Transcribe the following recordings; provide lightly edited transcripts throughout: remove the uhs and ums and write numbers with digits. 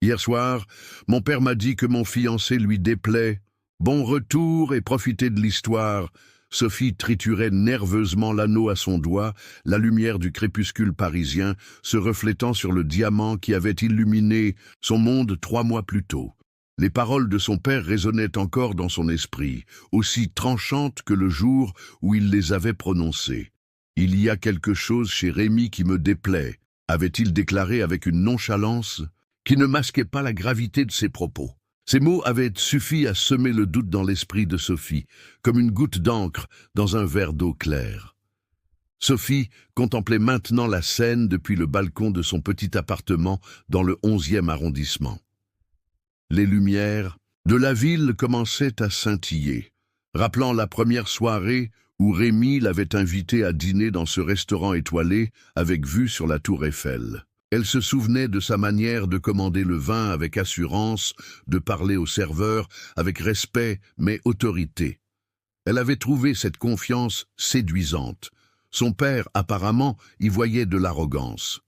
Hier soir, mon père m'a dit que mon fiancé lui déplaît. Bon retour et profitez de l'histoire. Sophie triturait nerveusement l'anneau à son doigt, la lumière du crépuscule parisien se reflétant sur le diamant qui avait illuminé son monde 3 mois plus tôt. Les paroles de son père résonnaient encore dans son esprit, aussi tranchantes que le jour où il les avait prononcées. « Il y a quelque chose chez Rémi qui me déplaît », avait-il déclaré avec une nonchalance qui ne masquait pas la gravité de ses propos. Ces mots avaient suffi à semer le doute dans l'esprit de Sophie, comme une goutte d'encre dans un verre d'eau claire. Sophie contemplait maintenant la scène depuis le balcon de son petit appartement dans le 11e arrondissement. Les lumières de la ville commençaient à scintiller, rappelant la première soirée où Rémi l'avait invitée à dîner dans ce restaurant étoilé avec vue sur la tour Eiffel. Elle se souvenait de sa manière de commander le vin avec assurance, de parler au serveur avec respect mais autorité. Elle avait trouvé cette confiance séduisante. Son père, apparemment, y voyait de l'arrogance.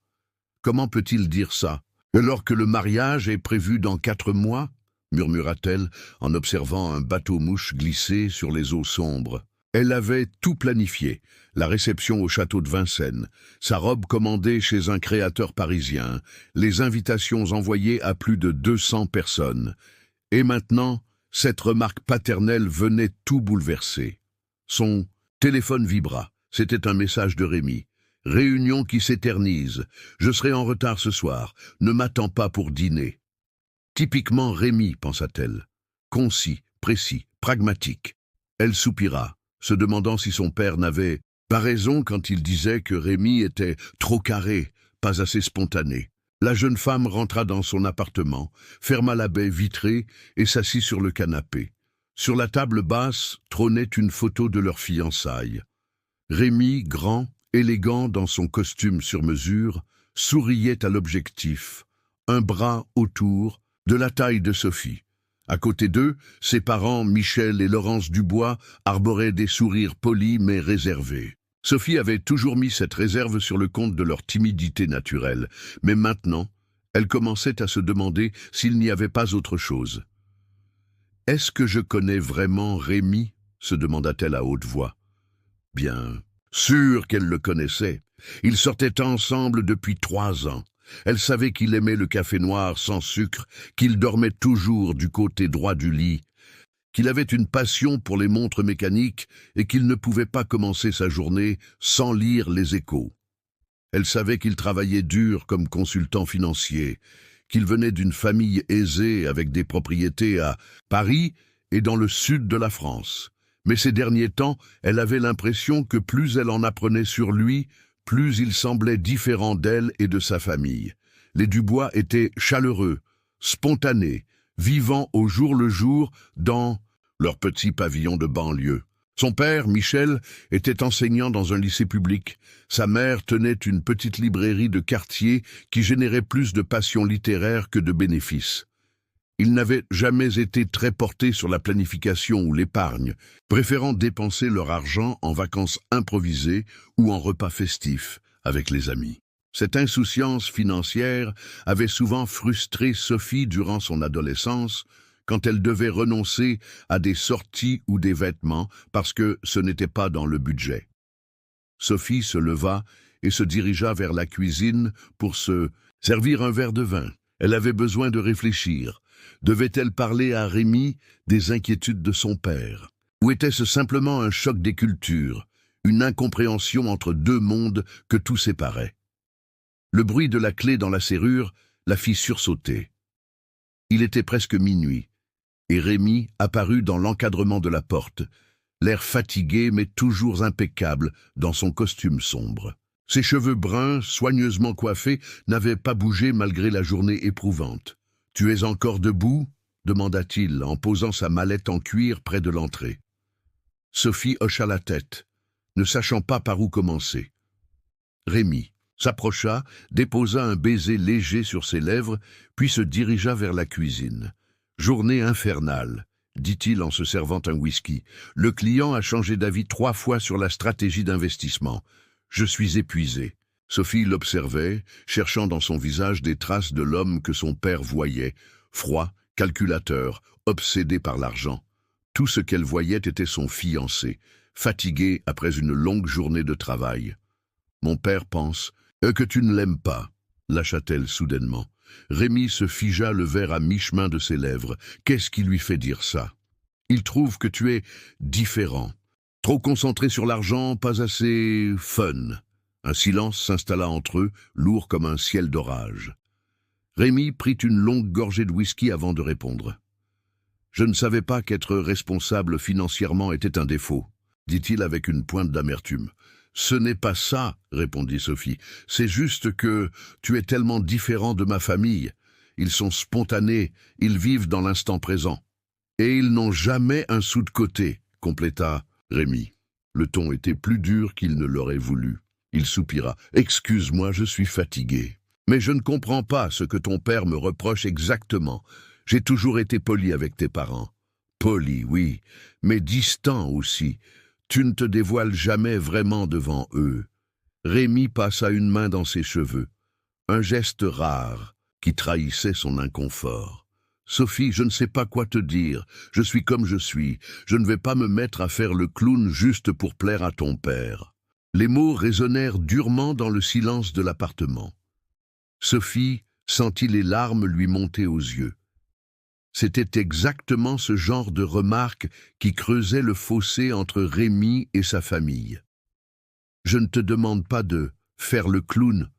Comment peut-il dire ça, alors que le mariage est prévu dans 4 mois, murmura-t-elle en observant un bateau-mouche glisser sur les eaux sombres. Elle avait tout planifié, la réception au château de Vincennes, sa robe commandée chez un créateur parisien, les invitations envoyées à plus de 200 personnes. Et maintenant, cette remarque paternelle venait tout bouleverser. Son téléphone vibra. C'était un message de Rémi. « Réunion qui s'éternise. Je serai en retard ce soir. Ne m'attends pas pour dîner. » Typiquement Rémi, pensa-t-elle. Concis, précis, pragmatique. Elle soupira, se demandant si son père n'avait pas raison quand il disait que Rémi était trop carré, pas assez spontané. La jeune femme rentra dans son appartement, ferma la baie vitrée et s'assit sur le canapé. Sur la table basse trônait une photo de leur fiançailles. Rémi, grand, élégant dans son costume sur mesure, souriait à l'objectif, un bras autour, de la taille de Sophie. À côté d'eux, ses parents, Michel et Laurence Dubois, arboraient des sourires polis mais réservés. Sophie avait toujours mis cette réserve sur le compte de leur timidité naturelle, mais maintenant, elle commençait à se demander s'il n'y avait pas autre chose. « Est-ce que je connais vraiment Rémi ?» se demanda-t-elle à haute voix. Bien sûr qu'elle le connaissait. Ils sortaient ensemble depuis 3 ans. Elle savait qu'il aimait le café noir sans sucre, qu'il dormait toujours du côté droit du lit, qu'il avait une passion pour les montres mécaniques et qu'il ne pouvait pas commencer sa journée sans lire les Échos. Elle savait qu'il travaillait dur comme consultant financier, qu'il venait d'une famille aisée avec des propriétés à Paris et dans le sud de la France. Mais ces derniers temps, elle avait l'impression que plus elle en apprenait sur lui, plus il semblait différent d'elle et de sa famille. Les Dubois étaient chaleureux, spontanés, vivant au jour le jour dans leur petit pavillon de banlieue. Son père, Michel, était enseignant dans un lycée public. Sa mère tenait une petite librairie de quartier qui générait plus de passion littéraire que de bénéfices. Ils n'avaient jamais été très portés sur la planification ou l'épargne, préférant dépenser leur argent en vacances improvisées ou en repas festifs avec les amis. Cette insouciance financière avait souvent frustré Sophie durant son adolescence, quand elle devait renoncer à des sorties ou des vêtements parce que ce n'était pas dans le budget. Sophie se leva et se dirigea vers la cuisine pour se servir un verre de vin. Elle avait besoin de réfléchir. Devait-elle parler à Rémi des inquiétudes de son père? Ou était-ce simplement un choc des cultures, une incompréhension entre 2 mondes que tout séparait? Le bruit de la clé dans la serrure la fit sursauter. Il était presque minuit, et Rémi apparut dans l'encadrement de la porte, l'air fatigué mais toujours impeccable dans son costume sombre. Ses cheveux bruns, soigneusement coiffés, n'avaient pas bougé malgré la journée éprouvante. « Tu es encore debout ?» demanda-t-il en posant sa mallette en cuir près de l'entrée. Sophie hocha la tête, ne sachant pas par où commencer. Rémi s'approcha, déposa un baiser léger sur ses lèvres, puis se dirigea vers la cuisine. « Journée infernale », dit-il en se servant un whisky. « Le client a changé d'avis 3 fois sur la stratégie d'investissement. Je suis épuisé. » Sophie l'observait, cherchant dans son visage des traces de l'homme que son père voyait, froid, calculateur, obsédé par l'argent. Tout ce qu'elle voyait était son fiancé, fatigué après une longue journée de travail. « Mon père pense que tu ne l'aimes pas », lâcha-t-elle soudainement. Rémi se figea, le verre à mi-chemin de ses lèvres. Qu'est-ce qui lui fait dire ça? Il trouve que tu es différent. Trop concentré sur l'argent, pas assez fun. Un silence s'installa entre eux, lourd comme un ciel d'orage. Rémi prit une longue gorgée de whisky avant de répondre. « Je ne savais pas qu'être responsable financièrement était un défaut, » dit-il avec une pointe d'amertume. « Ce n'est pas ça, » répondit Sophie. « C'est juste que tu es tellement différent de ma famille. Ils sont spontanés, ils vivent dans l'instant présent. Et ils n'ont jamais un sou de côté, » compléta Rémi. Le ton était plus dur qu'il ne l'aurait voulu. Il soupira. « Excuse-moi, je suis fatigué. Mais je ne comprends pas ce que ton père me reproche exactement. J'ai toujours été poli avec tes parents. » « Poli, oui, mais distant aussi. Tu ne te dévoiles jamais vraiment devant eux. » Rémi passa une main dans ses cheveux. Un geste rare qui trahissait son inconfort. « Sophie, je ne sais pas quoi te dire. Je suis comme je suis. Je ne vais pas me mettre à faire le clown juste pour plaire à ton père. » Les mots résonnèrent durement dans le silence de l'appartement. Sophie sentit les larmes lui monter aux yeux. C'était exactement ce genre de remarque qui creusait le fossé entre Rémi et sa famille. « Je ne te demande pas de faire le clown, »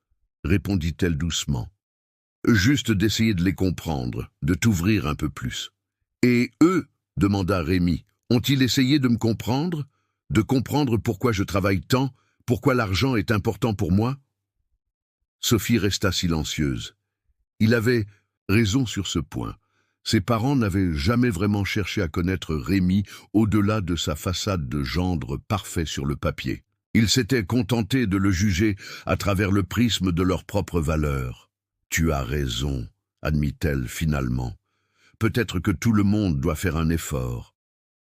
répondit-elle doucement. « Juste d'essayer de les comprendre, de t'ouvrir un peu plus. »« Et eux, » demanda Rémi, « ont-ils essayé de me comprendre? De comprendre pourquoi je travaille tant, pourquoi l'argent est important pour moi ?» Sophie resta silencieuse. Il avait raison sur ce point. Ses parents n'avaient jamais vraiment cherché à connaître Rémi au-delà de sa façade de gendre parfait sur le papier. Ils s'étaient contentés de le juger à travers le prisme de leurs propres valeurs. « Tu as raison, » admit-elle finalement. « Peut-être que tout le monde doit faire un effort. »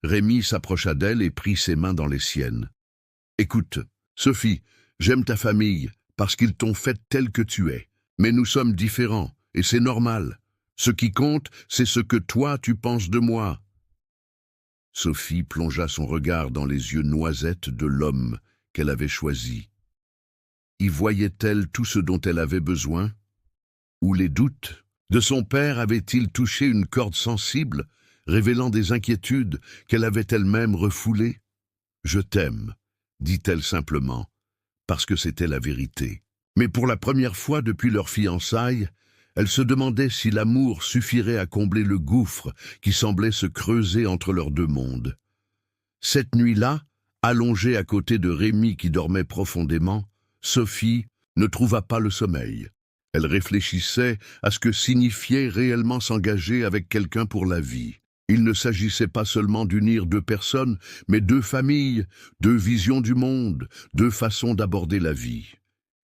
Rémi s'approcha d'elle et prit ses mains dans les siennes. « Écoute, Sophie, j'aime ta famille parce qu'ils t'ont faite telle que tu es. Mais nous sommes différents, et c'est normal. Ce qui compte, c'est ce que toi tu penses de moi. » Sophie plongea son regard dans les yeux noisettes de l'homme qu'elle avait choisi. Y voyait-elle tout ce dont elle avait besoin? Ou les doutes de son père avaient-ils touché une corde sensible, révélant des inquiétudes qu'elle avait elle-même refoulées? « Je t'aime, » dit-elle simplement, parce que c'était la vérité. Mais pour la première fois depuis leur fiançailles, elle se demandait si l'amour suffirait à combler le gouffre qui semblait se creuser entre leurs deux mondes. Cette nuit-là, allongée à côté de Rémi qui dormait profondément, Sophie ne trouva pas le sommeil. Elle réfléchissait à ce que signifiait réellement s'engager avec quelqu'un pour la vie. Il ne s'agissait pas seulement d'unir deux personnes, mais deux familles, deux visions du monde, deux façons d'aborder la vie.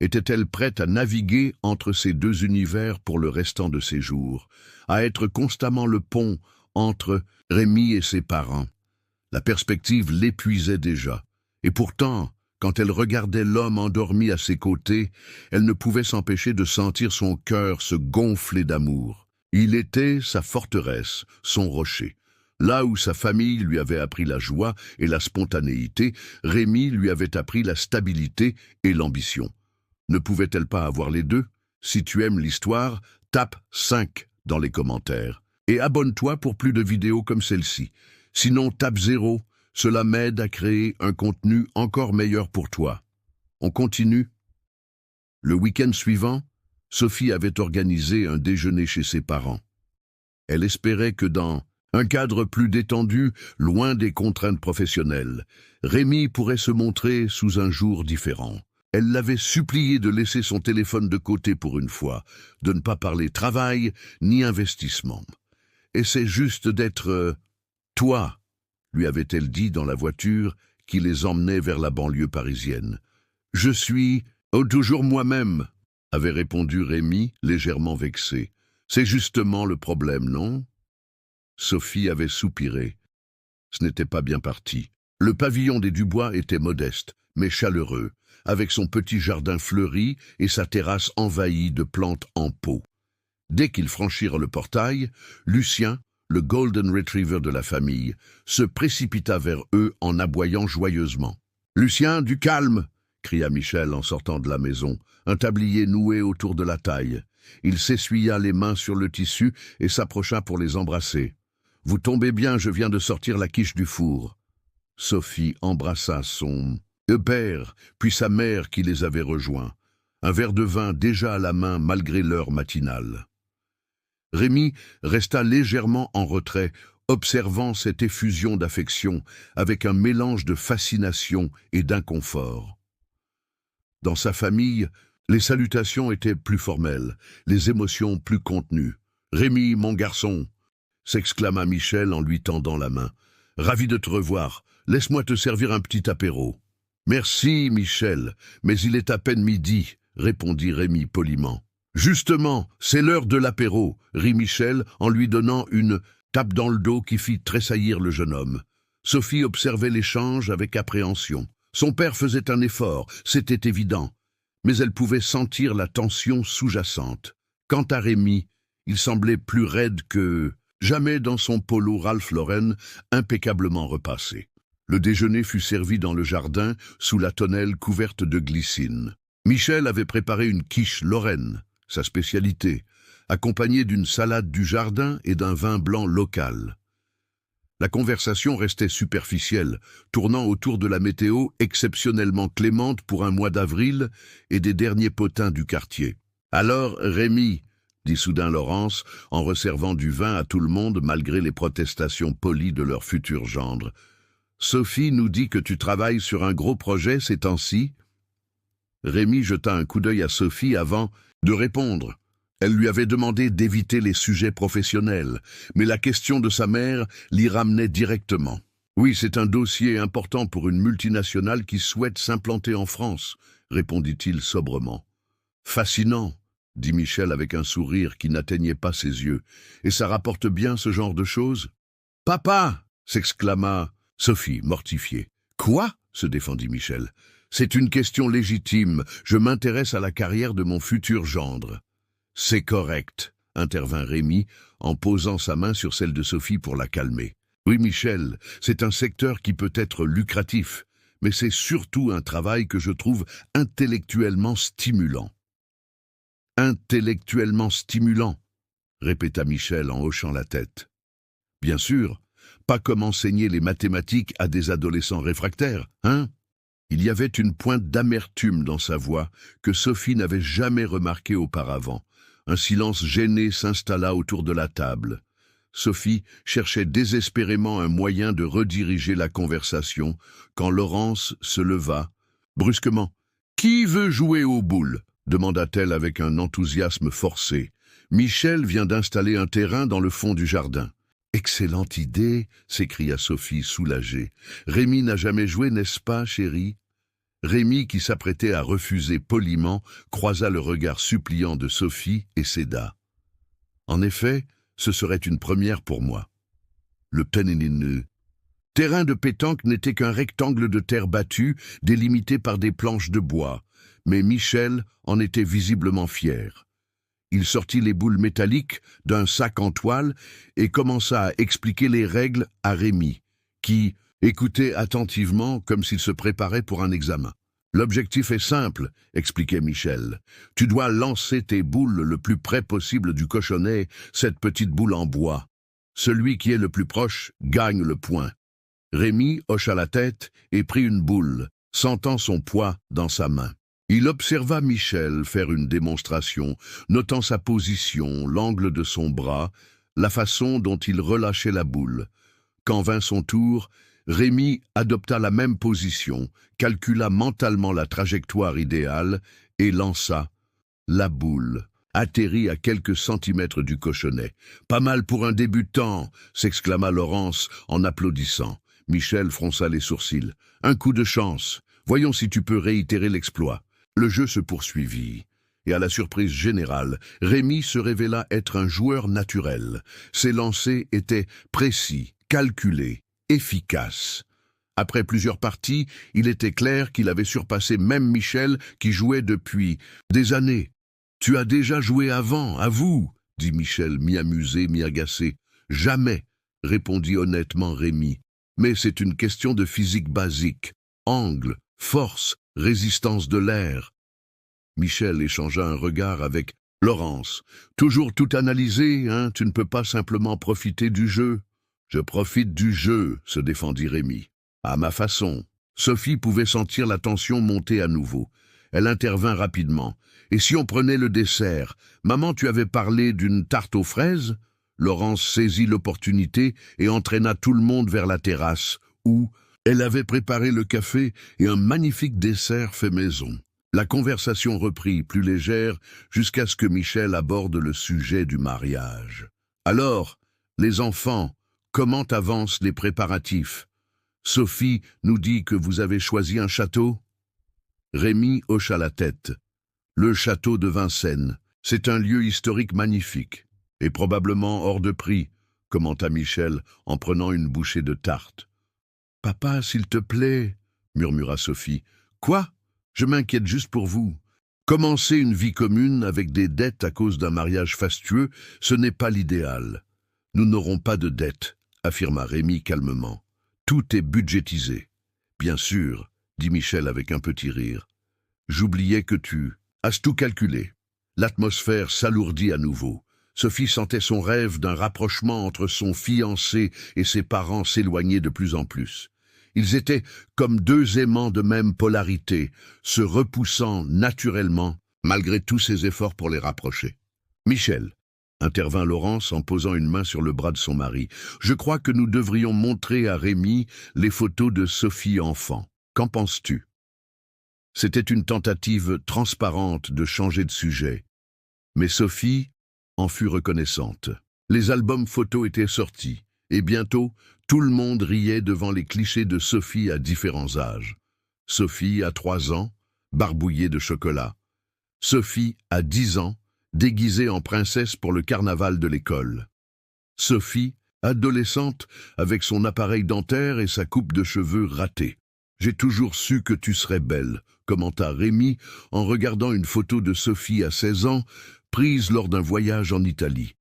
Était-elle prête à naviguer entre ces deux univers pour le restant de ses jours, à être constamment le pont entre Rémi et ses parents? La perspective l'épuisait déjà, et pourtant, quand elle regardait l'homme endormi à ses côtés, elle ne pouvait s'empêcher de sentir son cœur se gonfler d'amour. Il était sa forteresse, son rocher. Là où sa famille lui avait appris la joie et la spontanéité, Rémi lui avait appris la stabilité et l'ambition. Ne pouvait-elle pas avoir les deux? Si tu aimes l'histoire, tape 5 dans les commentaires. Et abonne-toi pour plus de vidéos comme celle-ci. Sinon, tape 0. Cela m'aide à créer un contenu encore meilleur pour toi. On continue. Le week-end suivant, Sophie avait organisé un déjeuner chez ses parents. Elle espérait que dans un cadre plus détendu, loin des contraintes professionnelles, Rémi pourrait se montrer sous un jour différent. Elle l'avait supplié de laisser son téléphone de côté pour une fois, de ne pas parler travail ni investissement. « Essaie juste d'être toi », lui avait-elle dit dans la voiture qui les emmenait vers la banlieue parisienne. « Je suis toujours moi-même », avait répondu Rémi, légèrement vexé. « C'est justement le problème, non ?» Sophie avait soupiré. Ce n'était pas bien parti. Le pavillon des Dubois était modeste, mais chaleureux, avec son petit jardin fleuri et sa terrasse envahie de plantes en pot. Dès qu'ils franchirent le portail, Lucien, le Golden Retriever de la famille, se précipita vers eux en aboyant joyeusement. « Lucien, du calme !» cria Michel en sortant de la maison, un tablier noué autour de la taille. Il s'essuya les mains sur le tissu et s'approcha pour les embrasser. « Vous tombez bien, je viens de sortir la quiche du four. » Sophie embrassa son père, puis sa mère qui les avait rejoints. Un verre de vin déjà à la main malgré l'heure matinale. Rémi resta légèrement en retrait, observant cette effusion d'affection avec un mélange de fascination et d'inconfort. Dans sa famille, les salutations étaient plus formelles, les émotions plus contenues. « Rémi, mon garçon !» s'exclama Michel en lui tendant la main. « Ravi de te revoir. Laisse-moi te servir un petit apéro. »« Merci, Michel, mais il est à peine midi, » répondit Rémi poliment. « Justement, c'est l'heure de l'apéro, » rit Michel en lui donnant une tape dans le dos qui fit tressaillir le jeune homme. Sophie observait l'échange avec appréhension. Son père faisait un effort, c'était évident, mais elle pouvait sentir la tension sous-jacente. Quant à Rémi, il semblait plus raide que jamais dans son polo Ralph Lauren, impeccablement repassé. Le déjeuner fut servi dans le jardin, sous la tonnelle couverte de glycine. Michel avait préparé une quiche Lorraine, sa spécialité, accompagnée d'une salade du jardin et d'un vin blanc local. La conversation restait superficielle, tournant autour de la météo exceptionnellement clémente pour un mois d'avril et des derniers potins du quartier. « Alors, Rémi, » dit soudain Laurence, en resservant du vin à tout le monde malgré les protestations polies de leur futur gendre. « Sophie nous dit que tu travailles sur un gros projet ces temps-ci ?» Rémi jeta un coup d'œil à Sophie avant de répondre. Elle lui avait demandé d'éviter les sujets professionnels, mais la question de sa mère l'y ramenait directement. « Oui, c'est un dossier important pour une multinationale qui souhaite s'implanter en France, » répondit-il sobrement. « Fascinant, » dit Michel avec un sourire qui n'atteignait pas ses yeux. « Et ça rapporte bien ce genre de choses ?»« Papa !» s'exclama Sophie, mortifiée. « Quoi ?» se défendit Michel. « C'est une question légitime. Je m'intéresse à la carrière de mon futur gendre. »« C'est correct, » intervint Rémi, en posant sa main sur celle de Sophie pour la calmer. « Oui, Michel, c'est un secteur qui peut être lucratif, mais c'est surtout un travail que je trouve intellectuellement stimulant. »« Intellectuellement stimulant », répéta Michel en hochant la tête. « Bien sûr, pas comme enseigner les mathématiques à des adolescents réfractaires, hein ?» Il y avait une pointe d'amertume dans sa voix que Sophie n'avait jamais remarquée auparavant. Un silence gêné s'installa autour de la table. Sophie cherchait désespérément un moyen de rediriger la conversation quand Laurence se leva brusquement. « Qui veut jouer aux boules ?» demanda-t-elle avec un enthousiasme forcé. Michel vient d'installer un terrain dans le fond du jardin. « Excellente idée !» s'écria Sophie soulagée. « Rémi n'a jamais joué, n'est-ce pas, chérie ?» Rémi, qui s'apprêtait à refuser poliment, croisa le regard suppliant de Sophie et céda. « En effet, ce serait une première pour moi. » Le terrain de pétanque n'était qu'un rectangle de terre battue, délimité par des planches de bois, mais Michel en était visiblement fier. Il sortit les boules métalliques d'un sac en toile et commença à expliquer les règles à Rémi, qui écoutait attentivement comme s'il se préparait pour un examen. « L'objectif est simple, » expliquait Michel. « Tu dois lancer tes boules le plus près possible du cochonnet, cette petite boule en bois. Celui qui est le plus proche gagne le point. » Rémi hocha la tête et prit une boule, sentant son poids dans sa main. Il observa Michel faire une démonstration, notant sa position, l'angle de son bras, la façon dont il relâchait la boule. Quand vint son tour, Rémi adopta la même position, calcula mentalement la trajectoire idéale et lança. La boule atterrit à quelques centimètres du cochonnet. « Pas mal pour un débutant !» s'exclama Laurence en applaudissant. Michel fronça les sourcils. « Un coup de chance. Voyons si tu peux réitérer l'exploit. » Le jeu se poursuivit, et à la surprise générale, Rémi se révéla être un joueur naturel. Ses lancers étaient précis, calculés, efficaces. Après plusieurs parties, il était clair qu'il avait surpassé même Michel, qui jouait depuis des années. « Tu as déjà joué avant, à vous !» dit Michel, mi-amusé, mi-agacé. « Jamais !» répondit honnêtement Rémi. « Mais c'est une question de physique basique. Angle, force, résistance de l'air. » Michel échangea un regard avec Laurence. « Toujours tout analysé, hein, tu ne peux pas simplement profiter du jeu. »« Je profite du jeu, » se défendit Rémi. « À ma façon. » Sophie pouvait sentir la tension monter à nouveau. Elle intervint rapidement. « Et si on prenait le dessert? Maman, tu avais parlé d'une tarte aux fraises ?» Laurence saisit l'opportunité et entraîna tout le monde vers la terrasse, où elle avait préparé le café et un magnifique dessert fait maison. La conversation reprit, plus légère, jusqu'à ce que Michel aborde le sujet du mariage. « Alors, les enfants, comment avancent les préparatifs? Sophie nous dit que vous avez choisi un château ?» Rémi hocha la tête. « Le château de Vincennes, c'est un lieu historique magnifique, et probablement hors de prix, » commenta Michel en prenant une bouchée de tarte. « Papa, s'il te plaît, » murmura Sophie. « Quoi ? Je m'inquiète juste pour vous. Commencer une vie commune avec des dettes à cause d'un mariage fastueux, ce n'est pas l'idéal. Nous n'aurons pas de dettes, affirma Rémi calmement. Tout est budgétisé. Bien sûr, dit Michel avec un petit rire. J'oubliais que tu as tout calculé. L'atmosphère s'alourdit à nouveau. Sophie sentait son rêve d'un rapprochement entre son fiancé et ses parents s'éloigner de plus en plus. Ils étaient comme deux aimants de même polarité, se repoussant naturellement, malgré tous ses efforts pour les rapprocher. « Michel, » intervint Laurence en posant une main sur le bras de son mari, « je crois que nous devrions montrer à Rémi les photos de Sophie enfant. Qu'en penses-tu » C'était une tentative transparente de changer de sujet. Mais Sophie en fut reconnaissante. Les albums photos étaient sortis, et bientôt, tout le monde riait devant les clichés de Sophie à différents âges. Sophie à 3 ans, barbouillée de chocolat. Sophie à 10 ans, déguisée en princesse pour le carnaval de l'école. Sophie, adolescente, avec son appareil dentaire et sa coupe de cheveux ratée. « J'ai toujours su que tu serais belle », commenta Rémi en regardant une photo de Sophie à 16 ans, prise lors d'un voyage en Italie.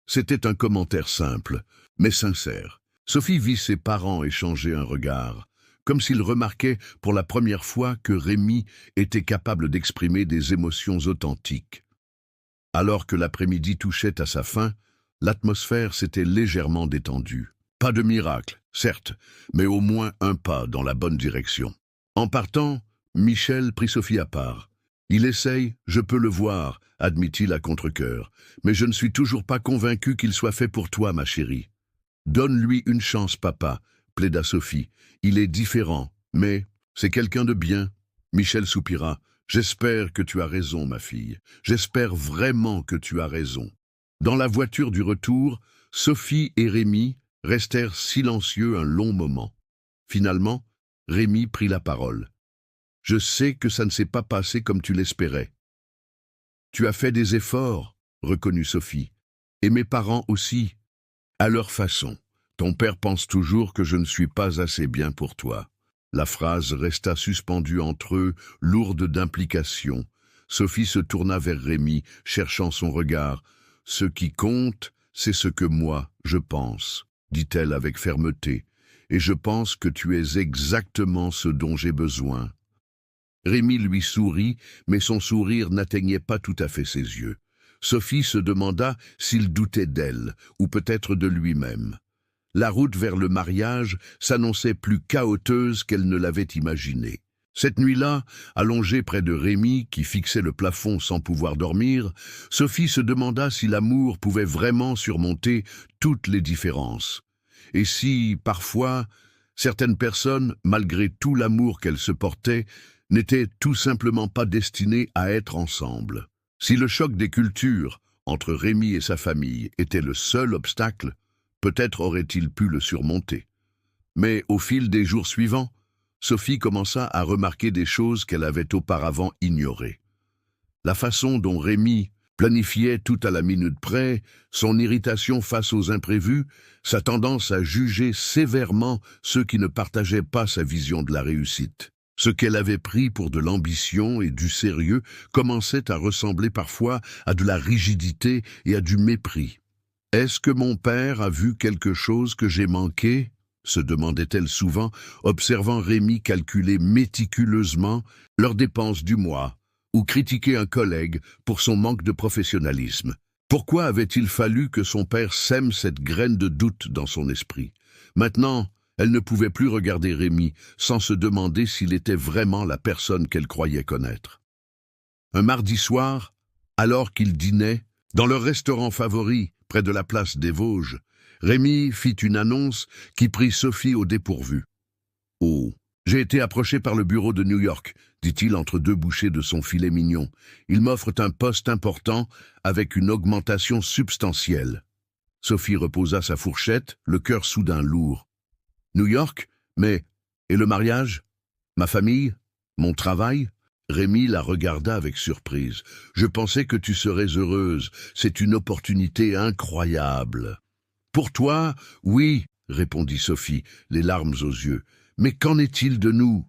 C'était un commentaire simple, mais sincère. Sophie vit ses parents échanger un regard, comme s'ils remarquaient pour la première fois que Rémi était capable d'exprimer des émotions authentiques. Alors que l'après-midi touchait à sa fin, l'atmosphère s'était légèrement détendue. Pas de miracle, certes, mais au moins un pas dans la bonne direction. En partant, Michel prit Sophie à part. « Il essaye, je peux le voir, » admit-il à contre-cœur, « mais je ne suis toujours pas convaincu qu'il soit fait pour toi, ma chérie. »« Donne-lui une chance, papa, » plaida Sophie. « Il est différent, mais c'est quelqu'un de bien. » Michel soupira. « J'espère que tu as raison, ma fille. J'espère vraiment que tu as raison. » Dans la voiture du retour, Sophie et Rémi restèrent silencieux un long moment. Finalement, Rémi prit la parole. « Je sais que ça ne s'est pas passé comme tu l'espérais. »« Tu as fait des efforts, » reconnut Sophie. « Et mes parents aussi. À leur façon. Ton père pense toujours que je ne suis pas assez bien pour toi. » La phrase resta suspendue entre eux, lourde d'implications. Sophie se tourna vers Rémi, cherchant son regard. « Ce qui compte, c'est ce que moi, je pense, » dit-elle avec fermeté. « Et je pense que tu es exactement ce dont j'ai besoin. » Rémi lui sourit, mais son sourire n'atteignait pas tout à fait ses yeux. Sophie se demanda s'il doutait d'elle, ou peut-être de lui-même. La route vers le mariage s'annonçait plus chaoteuse qu'elle ne l'avait imaginé. Cette nuit-là, allongée près de Rémi, qui fixait le plafond sans pouvoir dormir, Sophie se demanda si l'amour pouvait vraiment surmonter toutes les différences. Et si, parfois, certaines personnes, malgré tout l'amour qu'elles se portaient, n'étaient tout simplement pas destinées à être ensemble. Si le choc des cultures entre Rémi et sa famille était le seul obstacle, peut-être aurait-il pu le surmonter. Mais au fil des jours suivants, Sophie commença à remarquer des choses qu'elle avait auparavant ignorées. La façon dont Rémi planifiait tout à la minute près, son irritation face aux imprévus, sa tendance à juger sévèrement ceux qui ne partageaient pas sa vision de la réussite. Ce qu'elle avait pris pour de l'ambition et du sérieux commençait à ressembler parfois à de la rigidité et à du mépris. « Est-ce que mon père a vu quelque chose que j'ai manqué ?» se demandait-elle souvent, observant Rémi calculer méticuleusement leurs dépenses du mois ou critiquer un collègue pour son manque de professionnalisme. Pourquoi avait-il fallu que son père sème cette graine de doute dans son esprit? Maintenant, elle ne pouvait plus regarder Rémi sans se demander s'il était vraiment la personne qu'elle croyait connaître. Un mardi soir, alors qu'ils dînaient, dans leur restaurant favori, près de la place des Vosges, Rémi fit une annonce qui prit Sophie au dépourvu. « Oh, j'ai été approché par le bureau de New York, » dit-il entre deux bouchées de son filet mignon. « Ils m'offrent un poste important avec une augmentation substantielle. » Sophie reposa sa fourchette, le cœur soudain lourd. « New York? Mais... et le mariage? Ma famille? Mon travail ?» Rémi la regarda avec surprise. « Je pensais que tu serais heureuse. C'est une opportunité incroyable. » « Pour toi, oui, » répondit Sophie, les larmes aux yeux. « Mais qu'en est-il de nous ?»«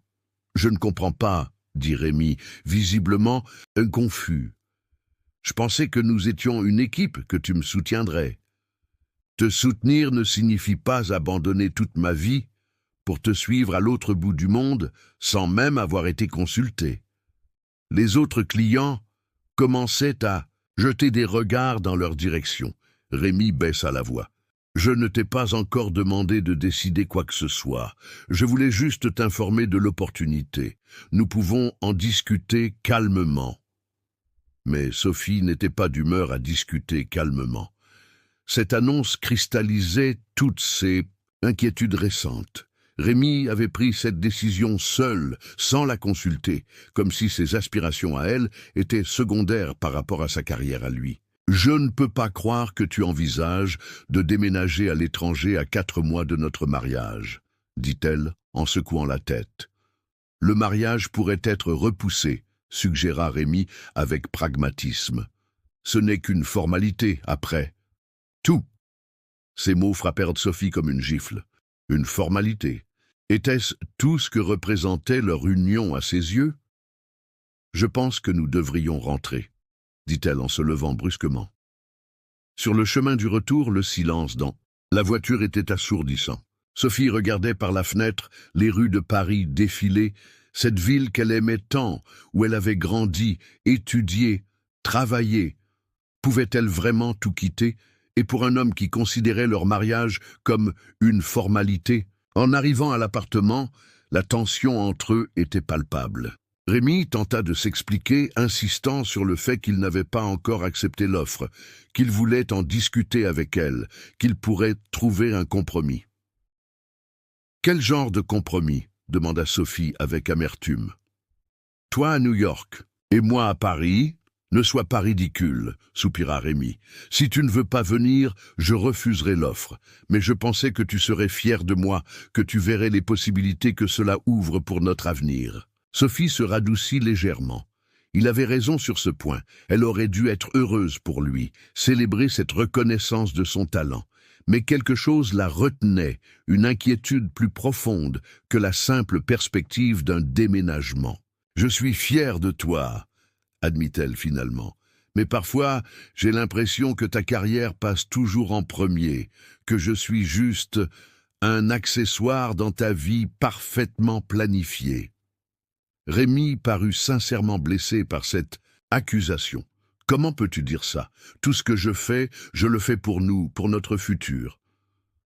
Je ne comprends pas, » dit Rémi, visiblement confus. « Je pensais que nous étions une équipe, que tu me soutiendrais. » « Te soutenir ne signifie pas abandonner toute ma vie pour te suivre à l'autre bout du monde sans même avoir été consulté. » Les autres clients commençaient à jeter des regards dans leur direction. Rémi baissa la voix. « Je ne t'ai pas encore demandé de décider quoi que ce soit. Je voulais juste t'informer de l'opportunité. Nous pouvons en discuter calmement. » Mais Sophie n'était pas d'humeur à discuter calmement. Cette annonce cristallisait toutes ses inquiétudes récentes. Rémi avait pris cette décision seul, sans la consulter, comme si ses aspirations à elle étaient secondaires par rapport à sa carrière à lui. « Je ne peux pas croire que tu envisages de déménager à l'étranger à 4 mois de notre mariage, » dit-elle en secouant la tête. « Le mariage pourrait être repoussé, » suggéra Rémi avec pragmatisme. « Ce n'est qu'une formalité, après. » Tout. Ces mots frappèrent Sophie comme une gifle. Une formalité. Était-ce tout ce que représentait leur union à ses yeux? « Je pense que nous devrions rentrer, » dit-elle en se levant brusquement. Sur le chemin du retour, le silence dans la voiture était assourdissant. Sophie regardait par la fenêtre les rues de Paris défiler, cette ville qu'elle aimait tant, où elle avait grandi, étudié, travaillé. Pouvait-elle vraiment tout quitter? Et pour un homme qui considérait leur mariage comme une formalité? En arrivant à l'appartement, la tension entre eux était palpable. Rémi tenta de s'expliquer, insistant sur le fait qu'il n'avait pas encore accepté l'offre, qu'il voulait en discuter avec elle, qu'il pourrait trouver un compromis. « Quel genre de compromis ?» demanda Sophie avec amertume. « Toi à New York, et moi à Paris, ne sois pas ridicule, » soupira Rémi. « Si tu ne veux pas venir, je refuserai l'offre, mais je pensais que tu serais fier de moi, que tu verrais les possibilités que cela ouvre pour notre avenir. » Sophie se radoucit légèrement. Il avait raison sur ce point. Elle aurait dû être heureuse pour lui, célébrer cette reconnaissance de son talent. Mais quelque chose la retenait, une inquiétude plus profonde que la simple perspective d'un déménagement. « Je suis fière de toi, » admit-elle finalement. « Mais parfois, j'ai l'impression que ta carrière passe toujours en premier, que je suis juste un accessoire dans ta vie parfaitement planifiée. » Rémi parut sincèrement blessé par cette accusation. « Comment peux-tu dire ça? Tout ce que je le fais pour nous, pour notre futur. »«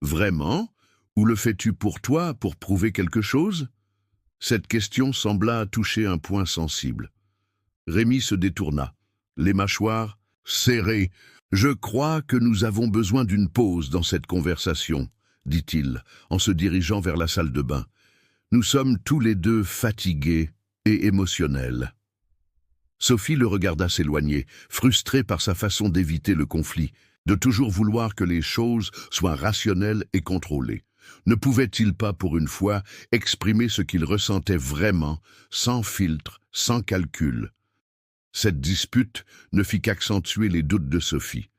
Vraiment? Ou le fais-tu pour toi, pour prouver quelque chose ?» Cette question sembla toucher un point sensible. Rémi se détourna, les mâchoires serrées. « Je crois que nous avons besoin d'une pause dans cette conversation, » dit-il, en se dirigeant vers la salle de bain. « Nous sommes tous les deux fatigués et émotionnels. » Sophie le regarda s'éloigner, frustrée par sa façon d'éviter le conflit, de toujours vouloir que les choses soient rationnelles et contrôlées. Ne pouvait-il pas, pour une fois, exprimer ce qu'il ressentait vraiment, sans filtre, sans calcul? Cette dispute ne fit qu'accentuer les doutes de Sophie.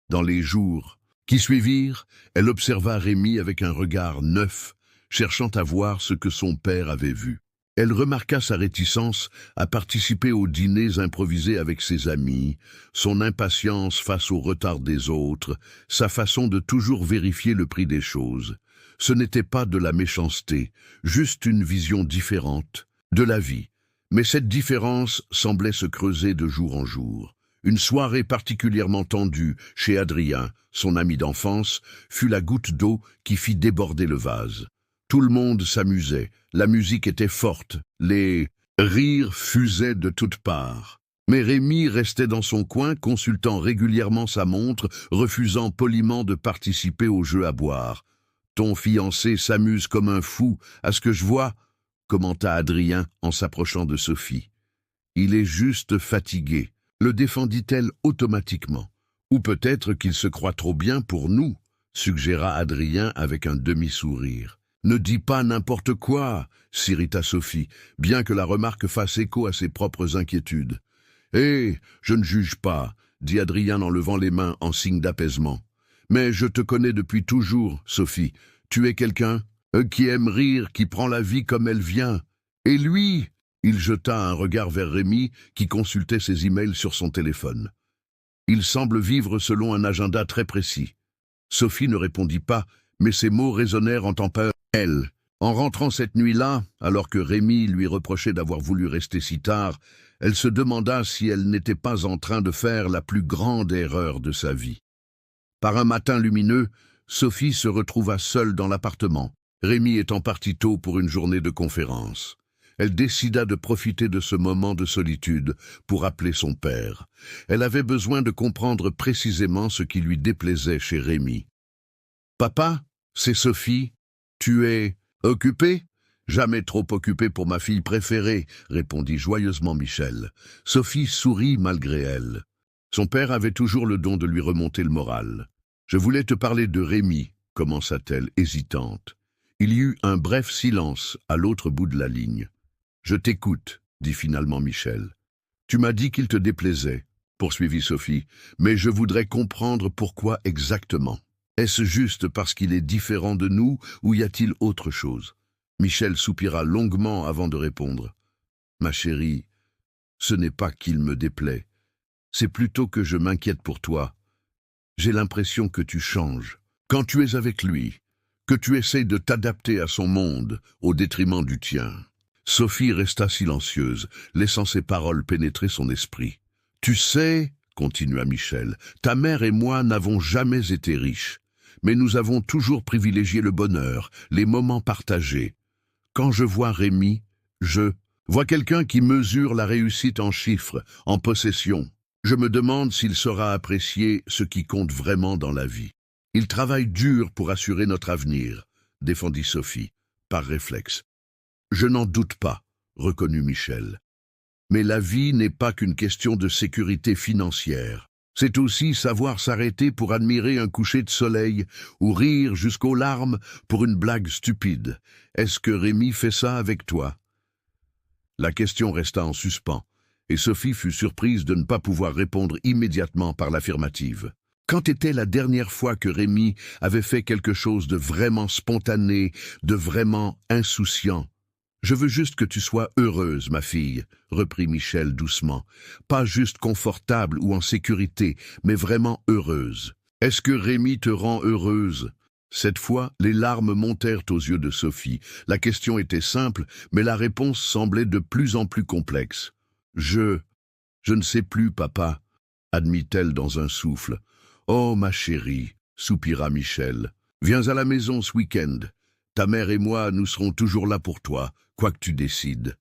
Dans les jours qui suivirent, elle observa Rémi avec un regard neuf, cherchant à voir ce que son père avait vu. Elle remarqua sa réticence à participer aux dîners improvisés avec ses amis, son impatience face au retard des autres, sa façon de toujours vérifier le prix des choses. Ce n'était pas de la méchanceté, juste une vision différente de la vie. Mais cette différence semblait se creuser de jour en jour. Une soirée particulièrement tendue chez Adrien, son ami d'enfance, fut la goutte d'eau qui fit déborder le vase. Tout le monde s'amusait, la musique était forte, les rires fusaient de toutes parts. Mais Rémi restait dans son coin, consultant régulièrement sa montre, refusant poliment de participer au jeu à boire. « Ton fiancé s'amuse comme un fou, à ce que je vois », commenta Adrien en s'approchant de Sophie. « Il est juste fatigué », le défendit-elle automatiquement. « Ou peut-être qu'il se croit trop bien pour nous », suggéra Adrien avec un demi-sourire. « Ne dis pas n'importe quoi », s'irrita Sophie, bien que la remarque fasse écho à ses propres inquiétudes. « Eh, je ne juge pas », dit Adrien en levant les mains en signe d'apaisement. « Mais je te connais depuis toujours, Sophie. Tu es quelqu'un qui aime rire, qui prend la vie comme elle vient. Et lui ?» Il jeta un regard vers Rémi, qui consultait ses emails sur son téléphone. « Il semble vivre selon un agenda très précis. » Sophie ne répondit pas, mais ses mots résonnèrent en tant qu'elle. En rentrant cette nuit-là, alors que Rémi lui reprochait d'avoir voulu rester si tard, elle se demanda si elle n'était pas en train de faire la plus grande erreur de sa vie. Par un matin lumineux, Sophie se retrouva seule dans l'appartement, Rémi étant parti tôt pour une journée de conférence. Elle décida de profiter de ce moment de solitude pour appeler son père. Elle avait besoin de comprendre précisément ce qui lui déplaisait chez Rémi. « Papa, c'est Sophie. Tu es occupé ?»« Jamais trop occupé pour ma fille préférée, » répondit joyeusement Michel. Sophie sourit malgré elle. Son père avait toujours le don de lui remonter le moral. « Je voulais te parler de Rémi, » commença-t-elle, hésitante. Il y eut un bref silence à l'autre bout de la ligne. « Je t'écoute, » dit finalement Michel. « Tu m'as dit qu'il te déplaisait, » poursuivit Sophie, « mais je voudrais comprendre pourquoi exactement. Est-ce juste parce qu'il est différent de nous ou y a-t-il autre chose ?» Michel soupira longuement avant de répondre. « Ma chérie, ce n'est pas qu'il me déplaît. C'est plutôt que je m'inquiète pour toi. J'ai l'impression que tu changes. Quand tu es avec lui, que tu essaies de t'adapter à son monde au détriment du tien. » Sophie resta silencieuse, laissant ses paroles pénétrer son esprit. « Tu sais, » continua Michel, « ta mère et moi n'avons jamais été riches, mais nous avons toujours privilégié le bonheur, les moments partagés. Quand je vois Rémi, je vois quelqu'un qui mesure la réussite en chiffres, en possession. Je me demande s'il saura apprécier ce qui compte vraiment dans la vie. Il travaille dur pour assurer notre avenir, » défendit Sophie, par réflexe. « Je n'en doute pas, » reconnut Michel. « Mais la vie n'est pas qu'une question de sécurité financière. C'est aussi savoir s'arrêter pour admirer un coucher de soleil ou rire jusqu'aux larmes pour une blague stupide. Est-ce que Rémi fait ça avec toi ?» La question resta en suspens, et Sophie fut surprise de ne pas pouvoir répondre immédiatement par l'affirmative. Quand était la dernière fois que Rémi avait fait quelque chose de vraiment spontané, de vraiment insouciant ? « Je veux juste que tu sois heureuse, ma fille, » reprit Michel doucement. « Pas juste confortable ou en sécurité, mais vraiment heureuse. Est-ce que Rémi te rend heureuse ?» Cette fois, les larmes montèrent aux yeux de Sophie. La question était simple, mais la réponse semblait de plus en plus complexe. « Je ne sais plus, papa, » admit-elle dans un souffle. « Oh, ma chérie, » soupira Michel. « Viens à la maison ce week-end. Ta mère et moi, nous serons toujours là pour toi, quoi que tu décides. »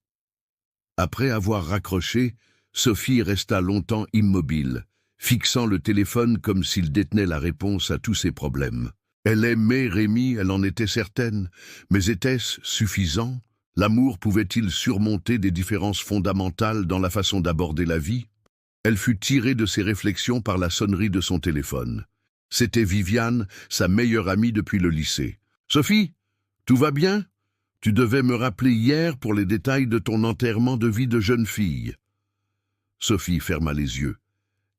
Après avoir raccroché, Sophie resta longtemps immobile, fixant le téléphone comme s'il détenait la réponse à tous ses problèmes. Elle aimait Rémi, elle en était certaine, mais était-ce suffisant? L'amour pouvait-il surmonter des différences fondamentales dans la façon d'aborder la vie? Elle fut tirée de ses réflexions par la sonnerie de son téléphone. C'était Viviane, sa meilleure amie depuis le lycée. « Sophie, tout va bien? Tu devais me rappeler hier pour les détails de ton enterrement de vie de jeune fille. » Sophie ferma les yeux.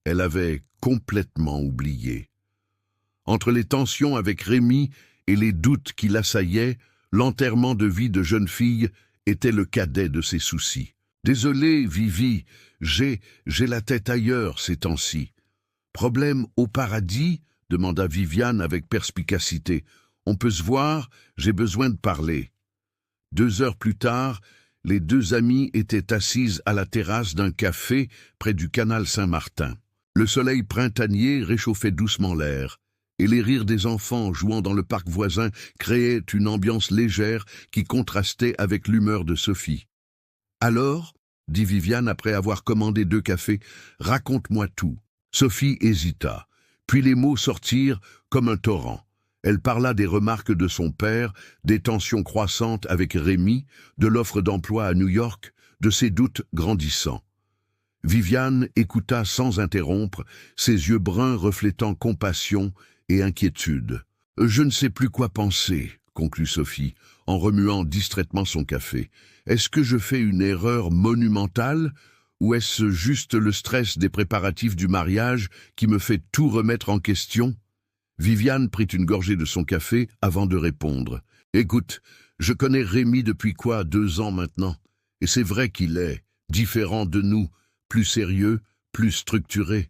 Elle avait complètement oublié. Entre les tensions avec Rémi et les doutes qui l'assaillaient, l'enterrement de vie de jeune fille était le cadet de ses soucis. « Désolé, Vivi, j'ai la tête ailleurs ces temps-ci. »« Problème au paradis ?» demanda Viviane avec perspicacité. « On peut se voir, j'ai besoin de parler. » 2 heures plus tard, les 2 amies étaient assises à la terrasse d'un café près du canal Saint-Martin. Le soleil printanier réchauffait doucement l'air, et les rires des enfants jouant dans le parc voisin créaient une ambiance légère qui contrastait avec l'humeur de Sophie. « Alors, » dit Viviane après avoir commandé 2 cafés, « raconte-moi tout. » Sophie hésita, puis les mots sortirent comme un torrent. Elle parla des remarques de son père, des tensions croissantes avec Rémi, de l'offre d'emploi à New York, de ses doutes grandissants. Viviane écouta sans interrompre, ses yeux bruns reflétant compassion et inquiétude. « Je ne sais plus quoi penser, » conclut Sophie, en remuant distraitement son café. « Est-ce que je fais une erreur monumentale, ou est-ce juste le stress des préparatifs du mariage qui me fait tout remettre en question ?» Viviane prit une gorgée de son café avant de répondre. « Écoute, je connais Rémi depuis 2 ans maintenant, et c'est vrai qu'il est différent de nous, plus sérieux, plus structuré.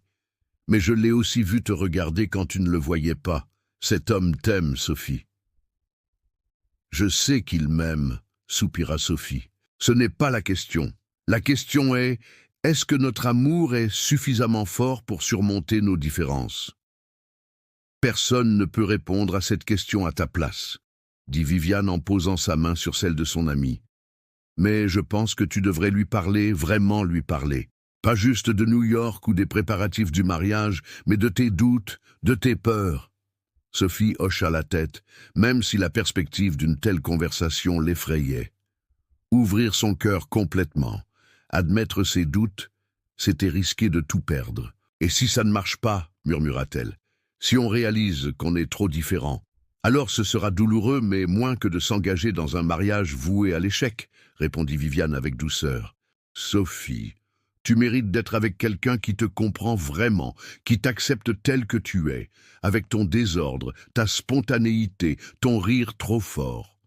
Mais je l'ai aussi vu te regarder quand tu ne le voyais pas. Cet homme t'aime, Sophie. » « Je sais qu'il m'aime, » soupira Sophie. « Ce n'est pas la question. La question est, est-ce que notre amour est suffisamment fort pour surmonter nos différences ? » « Personne ne peut répondre à cette question à ta place, » dit Viviane en posant sa main sur celle de son amie. « Mais je pense que tu devrais lui parler, vraiment lui parler. Pas juste de New York ou des préparatifs du mariage, mais de tes doutes, de tes peurs. » Sophie hocha la tête, même si la perspective d'une telle conversation l'effrayait. Ouvrir son cœur complètement, admettre ses doutes, c'était risquer de tout perdre. « Et si ça ne marche pas, » murmura-t-elle, « si on réalise qu'on est trop différents, alors ce sera douloureux, mais moins que de s'engager dans un mariage voué à l'échec, » répondit Viviane avec douceur. « Sophie, tu mérites d'être avec quelqu'un qui te comprend vraiment, qui t'accepte tel que tu es, avec ton désordre, ta spontanéité, ton rire trop fort. »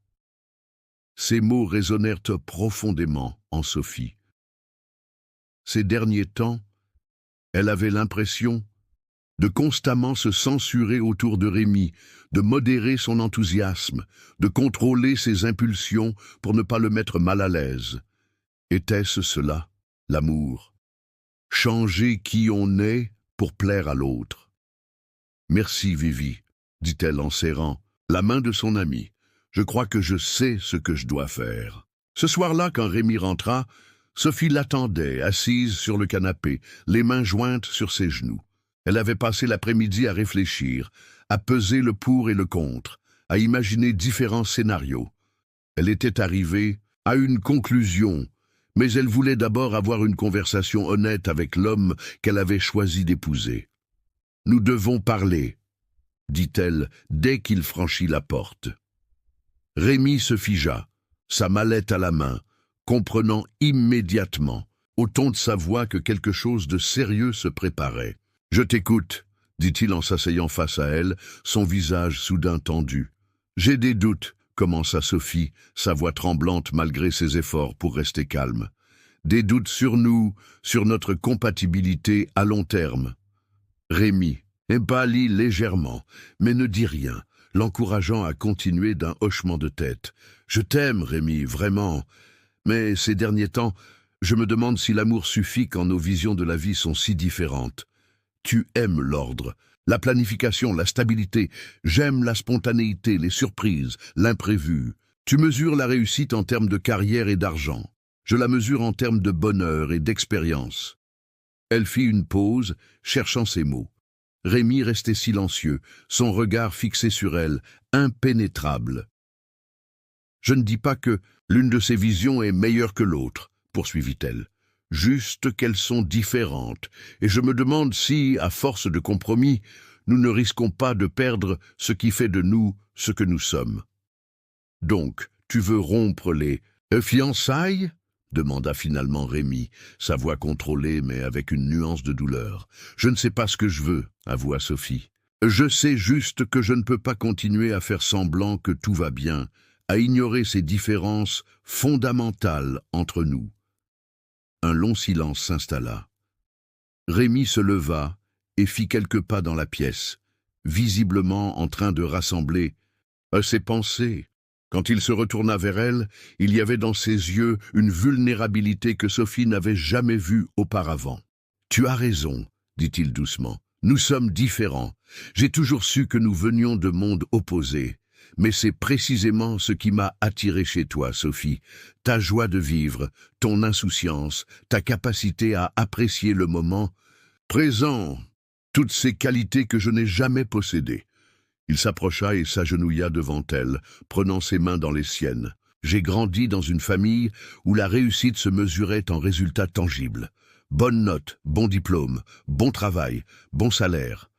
Ces mots résonnèrent profondément en Sophie. Ces derniers temps, elle avait l'impression de constamment se censurer autour de Rémi, de modérer son enthousiasme, de contrôler ses impulsions pour ne pas le mettre mal à l'aise. Était-ce cela, l'amour? Changer qui on est pour plaire à l'autre. « Merci, Vivi, » dit-elle en serrant la main de son amie. « Je crois que je sais ce que je dois faire. » Ce soir-là, quand Rémi rentra, Sophie l'attendait, assise sur le canapé, les mains jointes sur ses genoux. Elle avait passé l'après-midi à réfléchir, à peser le pour et le contre, à imaginer différents scénarios. Elle était arrivée à une conclusion, mais elle voulait d'abord avoir une conversation honnête avec l'homme qu'elle avait choisi d'épouser. « Nous devons parler, » dit-elle dès qu'il franchit la porte. Rémi se figea, sa mallette à la main, comprenant immédiatement, au ton de sa voix, que quelque chose de sérieux se préparait. « Je t'écoute, » dit-il en s'asseyant face à elle, son visage soudain tendu. « J'ai des doutes, » commença Sophie, sa voix tremblante malgré ses efforts pour rester calme. « Des doutes sur nous, sur notre compatibilité à long terme. » Rémi pâlit légèrement, mais ne dit rien, l'encourageant à continuer d'un hochement de tête. « Je t'aime, Rémi, vraiment. Mais ces derniers temps, je me demande si l'amour suffit quand nos visions de la vie sont si différentes. Tu aimes l'ordre, la planification, la stabilité. J'aime la spontanéité, les surprises, l'imprévu. Tu mesures la réussite en termes de carrière et d'argent. Je la mesure en termes de bonheur et d'expérience. » Elle fit une pause, cherchant ses mots. Rémi restait silencieux, son regard fixé sur elle, impénétrable. « Je ne dis pas que l'une de ces visions est meilleure que l'autre, » poursuivit-elle. « Juste qu'elles sont différentes, et je me demande si, à force de compromis, nous ne risquons pas de perdre ce qui fait de nous ce que nous sommes. » « Donc, tu veux rompre les fiançailles ?» demanda finalement Rémi, sa voix contrôlée mais avec une nuance de douleur. Je ne sais pas ce que je veux, avoua Sophie. Je sais juste que je ne peux pas continuer à faire semblant que tout va bien, à ignorer ces différences fondamentales entre nous. Un long silence s'installa. Rémi se leva et fit quelques pas dans la pièce, visiblement en train de rassembler ses pensées. Quand il se retourna vers elle, il y avait dans ses yeux une vulnérabilité que Sophie n'avait jamais vue auparavant. « Tu as raison, dit-il doucement. Nous sommes différents. J'ai toujours su que nous venions de mondes opposés. Mais c'est précisément ce qui m'a attiré chez toi, Sophie. Ta joie de vivre, ton insouciance, ta capacité à apprécier le moment présent, toutes ces qualités que je n'ai jamais possédées. » Il s'approcha et s'agenouilla devant elle, prenant ses mains dans les siennes. « J'ai grandi dans une famille où la réussite se mesurait en résultats tangibles. Bonne note, bon diplôme, bon travail, bon salaire.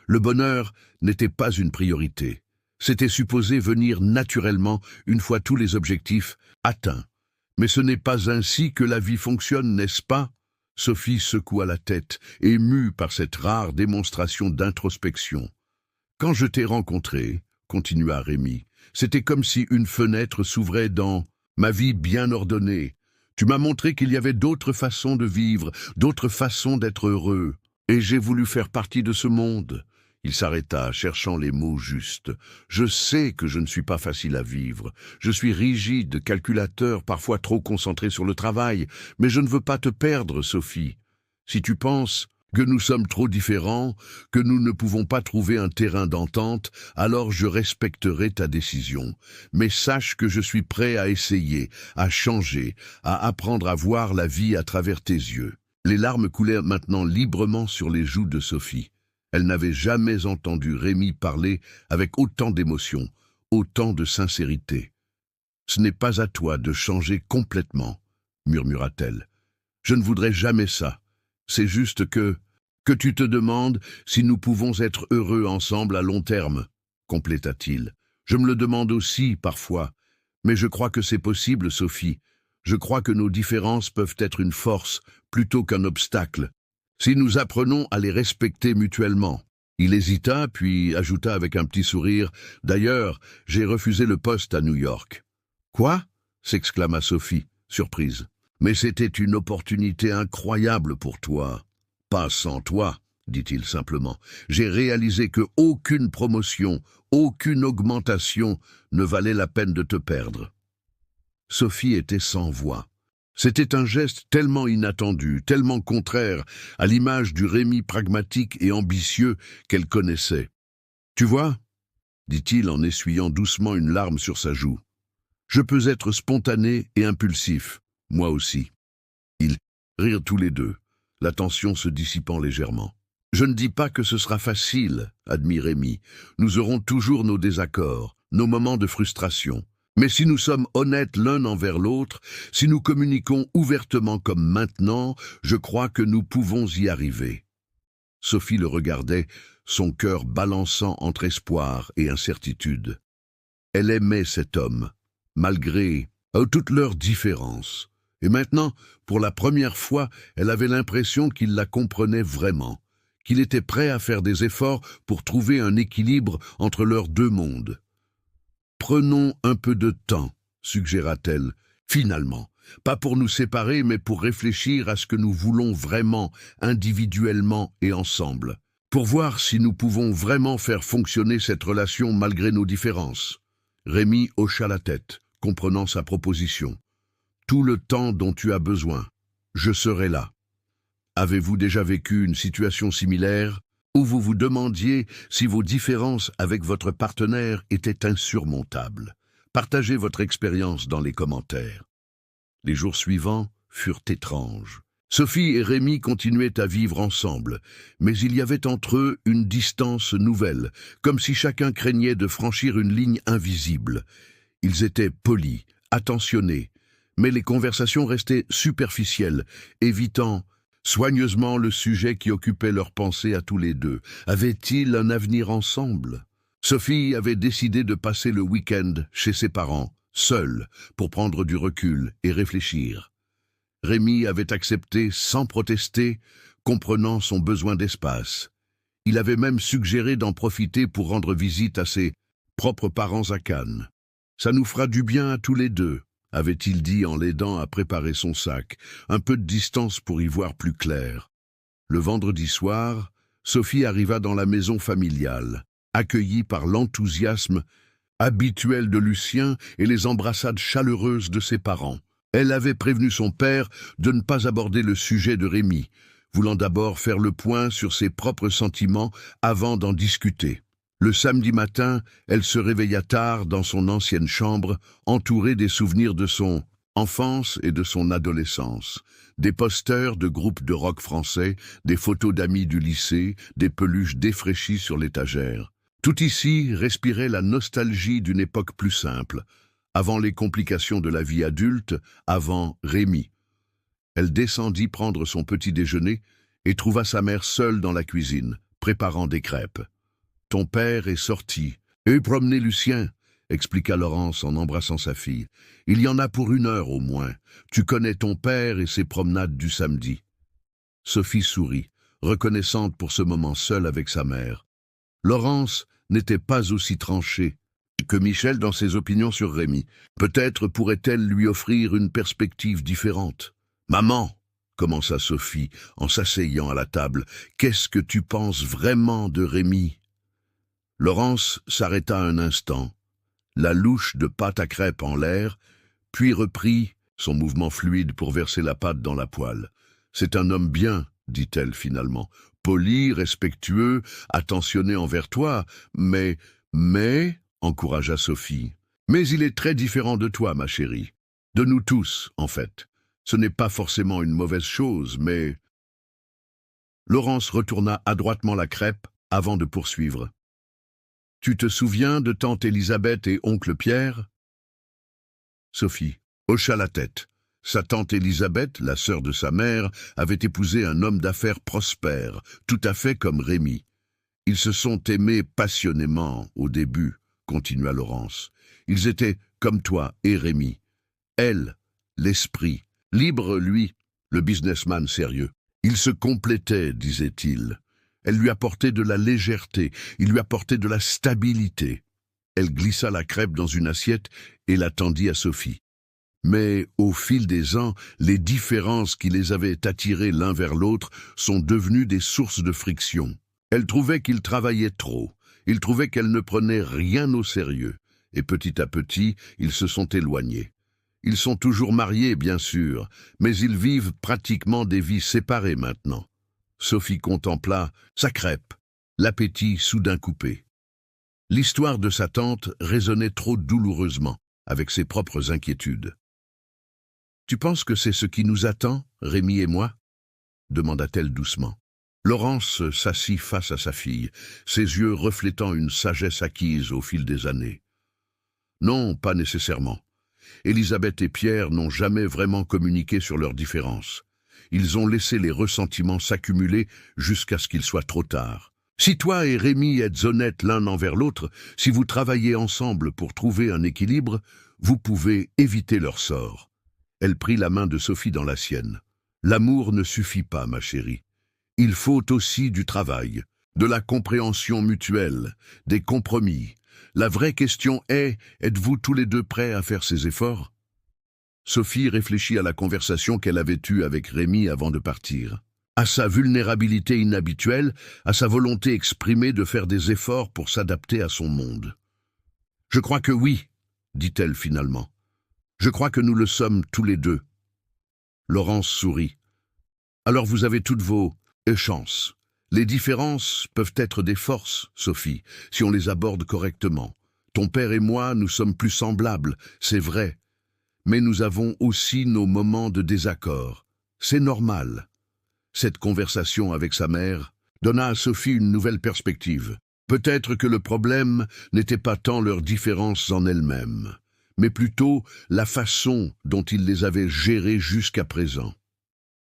Le bonheur n'était pas une priorité. C'était supposé venir naturellement une fois tous les objectifs atteints. Mais ce n'est pas ainsi que la vie fonctionne, n'est-ce pas ?» Sophie secoua la tête, émue par cette rare démonstration d'introspection. « Quand je t'ai rencontré, continua Rémi, c'était comme si une fenêtre s'ouvrait dans ma vie bien ordonnée. Tu m'as montré qu'il y avait d'autres façons de vivre, d'autres façons d'être heureux. Et j'ai voulu faire partie de ce monde. » Il s'arrêta, cherchant les mots justes. « Je sais que je ne suis pas facile à vivre. Je suis rigide, calculateur, parfois trop concentré sur le travail. Mais je ne veux pas te perdre, Sophie. Si tu penses que nous sommes trop différents, que nous ne pouvons pas trouver un terrain d'entente, alors je respecterai ta décision. Mais sache que je suis prêt à essayer, à changer, à apprendre à voir la vie à travers tes yeux. » Les larmes coulaient maintenant librement sur les joues de Sophie. Elle n'avait jamais entendu Rémi parler avec autant d'émotion, autant de sincérité. « Ce n'est pas à toi de changer complètement, » murmura-t-elle. « Je ne voudrais jamais ça. C'est juste que tu te demandes si nous pouvons être heureux ensemble à long terme, » compléta-t-il. « Je me le demande aussi, parfois. Mais je crois que c'est possible, Sophie. Je crois que nos différences peuvent être une force plutôt qu'un obstacle, si nous apprenons à les respecter mutuellement. » Il hésita, puis ajouta avec un petit sourire, « D'ailleurs, j'ai refusé le poste à New York. »« Quoi ?» s'exclama Sophie, surprise. « Mais c'était une opportunité incroyable pour toi. »« Pas sans toi, » dit-il simplement. « J'ai réalisé que aucune promotion, aucune augmentation ne valait la peine de te perdre. » Sophie était sans voix. C'était un geste tellement inattendu, tellement contraire à l'image du Rémi pragmatique et ambitieux qu'elle connaissait. « Tu vois ?» dit-il en essuyant doucement une larme sur sa joue. « Je peux être spontané et impulsif, moi aussi. » Ils rirent tous les deux, la tension se dissipant légèrement. « Je ne dis pas que ce sera facile, » admit Rémi. « Nous aurons toujours nos désaccords, nos moments de frustration. Mais si nous sommes honnêtes l'un envers l'autre, si nous communiquons ouvertement comme maintenant, je crois que nous pouvons y arriver. » Sophie le regardait, son cœur balançant entre espoir et incertitude. Elle aimait cet homme, malgré toutes leurs différences. Et maintenant, pour la première fois, elle avait l'impression qu'il la comprenait vraiment, qu'il était prêt à faire des efforts pour trouver un équilibre entre leurs deux mondes. « Prenons un peu de temps, » suggéra-t-elle, finalement, pas pour nous séparer, mais pour réfléchir à ce que nous voulons vraiment, individuellement et ensemble, pour voir si nous pouvons vraiment faire fonctionner cette relation malgré nos différences. Rémi hocha la tête, comprenant sa proposition. « Tout le temps dont tu as besoin, je serai là. » Avez-vous déjà vécu une situation similaire où vous vous demandiez si vos différences avec votre partenaire étaient insurmontables? Partagez votre expérience dans les commentaires. Les jours suivants furent étranges. Sophie et Rémi continuaient à vivre ensemble, mais il y avait entre eux une distance nouvelle, comme si chacun craignait de franchir une ligne invisible. Ils étaient polis, attentionnés, mais les conversations restaient superficielles, évitant soigneusement le sujet qui occupait leurs pensées à tous les deux. Avaient-ils un avenir ensemble? Sophie avait décidé de passer le week-end chez ses parents, seule, pour prendre du recul et réfléchir. Rémi avait accepté sans protester, comprenant son besoin d'espace. Il avait même suggéré d'en profiter pour rendre visite à ses propres parents à Cannes. « Ça nous fera du bien à tous les deux », avait-il dit en l'aidant à préparer son sac, un peu de distance pour y voir plus clair. Le vendredi soir, Sophie arriva dans la maison familiale, accueillie par l'enthousiasme habituel de Lucien et les embrassades chaleureuses de ses parents. Elle avait prévenu son père de ne pas aborder le sujet de Rémi, voulant d'abord faire le point sur ses propres sentiments avant d'en discuter. Le samedi matin, elle se réveilla tard dans son ancienne chambre, entourée des souvenirs de son enfance et de son adolescence. Des posters de groupes de rock français, des photos d'amis du lycée, des peluches défraîchies sur l'étagère. Tout ici respirait la nostalgie d'une époque plus simple, avant les complications de la vie adulte, avant Rémi. Elle descendit prendre son petit déjeuner et trouva sa mère seule dans la cuisine, préparant des crêpes. « Ton père est sorti et promener Lucien », expliqua Laurence en embrassant sa fille. « Il y en a pour 1 heure au moins. Tu connais ton père et ses promenades du samedi. » Sophie sourit, reconnaissante pour ce moment seule avec sa mère. Laurence n'était pas aussi tranchée que Michel dans ses opinions sur Rémi. Peut-être pourrait-elle lui offrir une perspective différente. « Maman !» commença Sophie en s'asseyant à la table. « Qu'est-ce que tu penses vraiment de Rémi ?» Laurence s'arrêta un instant, la louche de pâte à crêpes en l'air, puis reprit son mouvement fluide pour verser la pâte dans la poêle. « C'est un homme bien, dit-elle finalement, poli, respectueux, attentionné envers toi, mais, encouragea Sophie. Mais il est très différent de toi, ma chérie. De nous tous, en fait. Ce n'est pas forcément une mauvaise chose, mais... » Laurence retourna adroitement la crêpe avant de poursuivre. « Tu te souviens de tante Élisabeth et oncle Pierre ?» Sophie hocha la tête. Sa tante Élisabeth, la sœur de sa mère, avait épousé un homme d'affaires prospère, tout à fait comme Rémi. Ils se sont aimés passionnément au début, continua Laurence. Ils étaient comme toi et Rémi. Elle, l'esprit, libre lui, le businessman sérieux. Ils se complétaient, disait-il. Elle lui apportait de la légèreté, il lui apportait de la stabilité. Elle glissa la crêpe dans une assiette et la tendit à Sophie. Mais au fil des ans, les différences qui les avaient attirés l'un vers l'autre sont devenues des sources de friction. Elle trouvait qu'il travaillait trop, il trouvait qu'elle ne prenait rien au sérieux, et petit à petit, ils se sont éloignés. Ils sont toujours mariés, bien sûr, mais ils vivent pratiquement des vies séparées maintenant. Sophie contempla sa crêpe, l'appétit soudain coupé. L'histoire de sa tante résonnait trop douloureusement avec ses propres inquiétudes. « Tu penses que c'est ce qui nous attend, Rémi et moi ?» demanda-t-elle doucement. Laurence s'assit face à sa fille, ses yeux reflétant une sagesse acquise au fil des années. « Non, pas nécessairement. Élisabeth et Pierre n'ont jamais vraiment communiqué sur leurs différences. Ils ont laissé les ressentiments s'accumuler jusqu'à ce qu'il soit trop tard. Si toi et Rémi êtes honnêtes l'un envers l'autre, si vous travaillez ensemble pour trouver un équilibre, vous pouvez éviter leur sort. » Elle prit la main de Sophie dans la sienne. « L'amour ne suffit pas, ma chérie. Il faut aussi du travail, de la compréhension mutuelle, des compromis. La vraie question est, êtes-vous tous les deux prêts à faire ces efforts ?» Sophie réfléchit à la conversation qu'elle avait eue avec Rémi avant de partir, à sa vulnérabilité inhabituelle, à sa volonté exprimée de faire des efforts pour s'adapter à son monde. « Je crois que oui, » dit-elle finalement. « Je crois que nous le sommes tous les deux. » Laurence sourit. « Alors vous avez toutes vos chances. Les différences peuvent être des forces, Sophie, si on les aborde correctement. Ton père et moi, nous sommes plus semblables, c'est vrai. Mais nous avons aussi nos moments de désaccord. C'est normal. » Cette conversation avec sa mère donna à Sophie une nouvelle perspective. Peut-être que le problème n'était pas tant leurs différences en elles-mêmes, mais plutôt la façon dont ils les avaient gérées jusqu'à présent.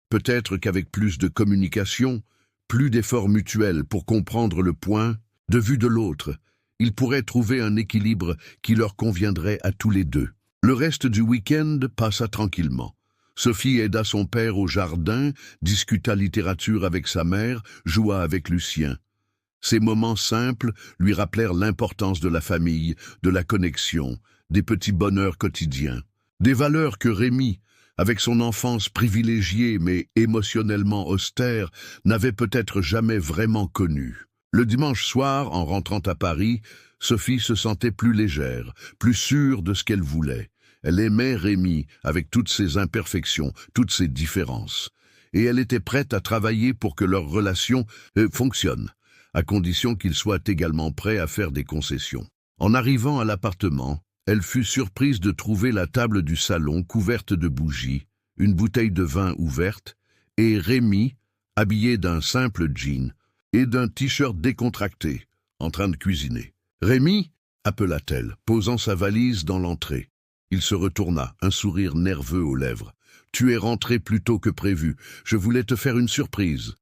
Peut-être qu'avec plus de communication, plus d'efforts mutuels pour comprendre le point de vue de l'autre, ils pourraient trouver un équilibre qui leur conviendrait à tous les deux. Le reste du week-end passa tranquillement. Sophie aida son père au jardin, discuta littérature avec sa mère, joua avec Lucien. Ces moments simples lui rappelèrent l'importance de la famille, de la connexion, des petits bonheurs quotidiens. Des valeurs que Rémi, avec son enfance privilégiée mais émotionnellement austère, n'avait peut-être jamais vraiment connues. Le dimanche soir, en rentrant à Paris, Sophie se sentait plus légère, plus sûre de ce qu'elle voulait. Elle aimait Rémi, avec toutes ses imperfections, toutes ses différences. Et elle était prête à travailler pour que leur relation fonctionne, à condition qu'il soit également prêt à faire des concessions. En arrivant à l'appartement, elle fut surprise de trouver la table du salon couverte de bougies, une bouteille de vin ouverte, et Rémi, habillé d'un simple jean et d'un t-shirt décontracté, en train de cuisiner. « Rémi » appela-t-elle, posant sa valise dans l'entrée. Il se retourna, un sourire nerveux aux lèvres. « Tu es rentré plus tôt que prévu. Je voulais te faire une surprise. »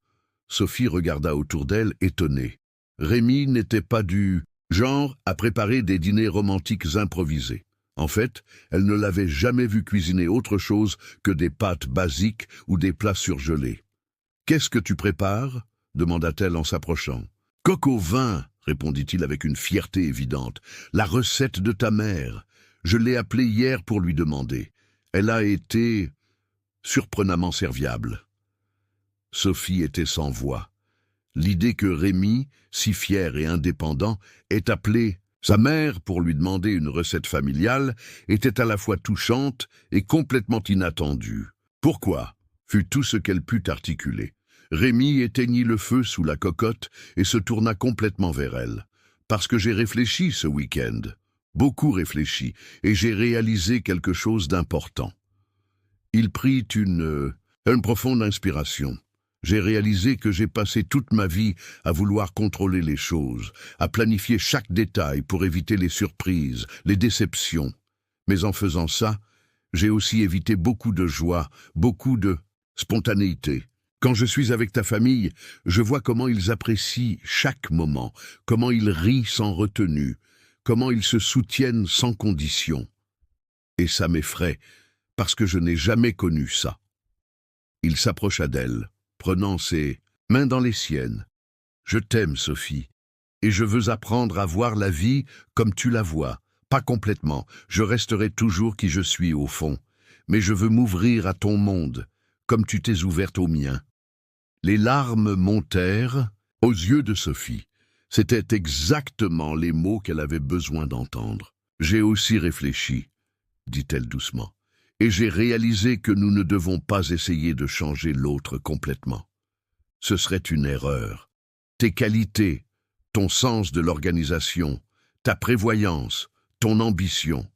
Sophie regarda autour d'elle, étonnée. Rémi n'était pas du genre à préparer des dîners romantiques improvisés. En fait, elle ne l'avait jamais vu cuisiner autre chose que des pâtes basiques ou des plats surgelés. « Qu'est-ce que tu prépares » demanda-t-elle en s'approchant. « Coq au vin » répondit-il avec une fierté évidente. « La recette de ta mère. Je l'ai appelée hier pour lui demander. Elle a été surprenamment serviable. » Sophie était sans voix. L'idée que Rémi, si fier et indépendant, ait appelé sa mère pour lui demander une recette familiale était à la fois touchante et complètement inattendue. « Pourquoi ?» fut tout ce qu'elle put articuler. Rémi éteignit le feu sous la cocotte et se tourna complètement vers elle. « Parce que j'ai réfléchi ce week-end. Beaucoup réfléchi, et j'ai réalisé quelque chose d'important. » Il prit une profonde inspiration. J'ai réalisé que j'ai passé toute ma vie à vouloir contrôler les choses, à planifier chaque détail pour éviter les surprises, les déceptions. Mais en faisant ça, j'ai aussi évité beaucoup de joie, beaucoup de spontanéité. Quand je suis avec ta famille, je vois comment ils apprécient chaque moment, comment ils rient sans retenue, comment ils se soutiennent sans condition. Et ça m'effraie, parce que je n'ai jamais connu ça. Il s'approcha d'elle, prenant ses mains dans les siennes. « Je t'aime, Sophie, et je veux apprendre à voir la vie comme tu la vois. Pas complètement, je resterai toujours qui je suis au fond, mais je veux m'ouvrir à ton monde, comme tu t'es ouverte au mien. » Les larmes montèrent aux yeux de Sophie. C'étaient exactement les mots qu'elle avait besoin d'entendre. « J'ai aussi réfléchi, » dit-elle doucement, « et j'ai réalisé que nous ne devons pas essayer de changer l'autre complètement. Ce serait une erreur. Tes qualités, ton sens de l'organisation, ta prévoyance, ton ambition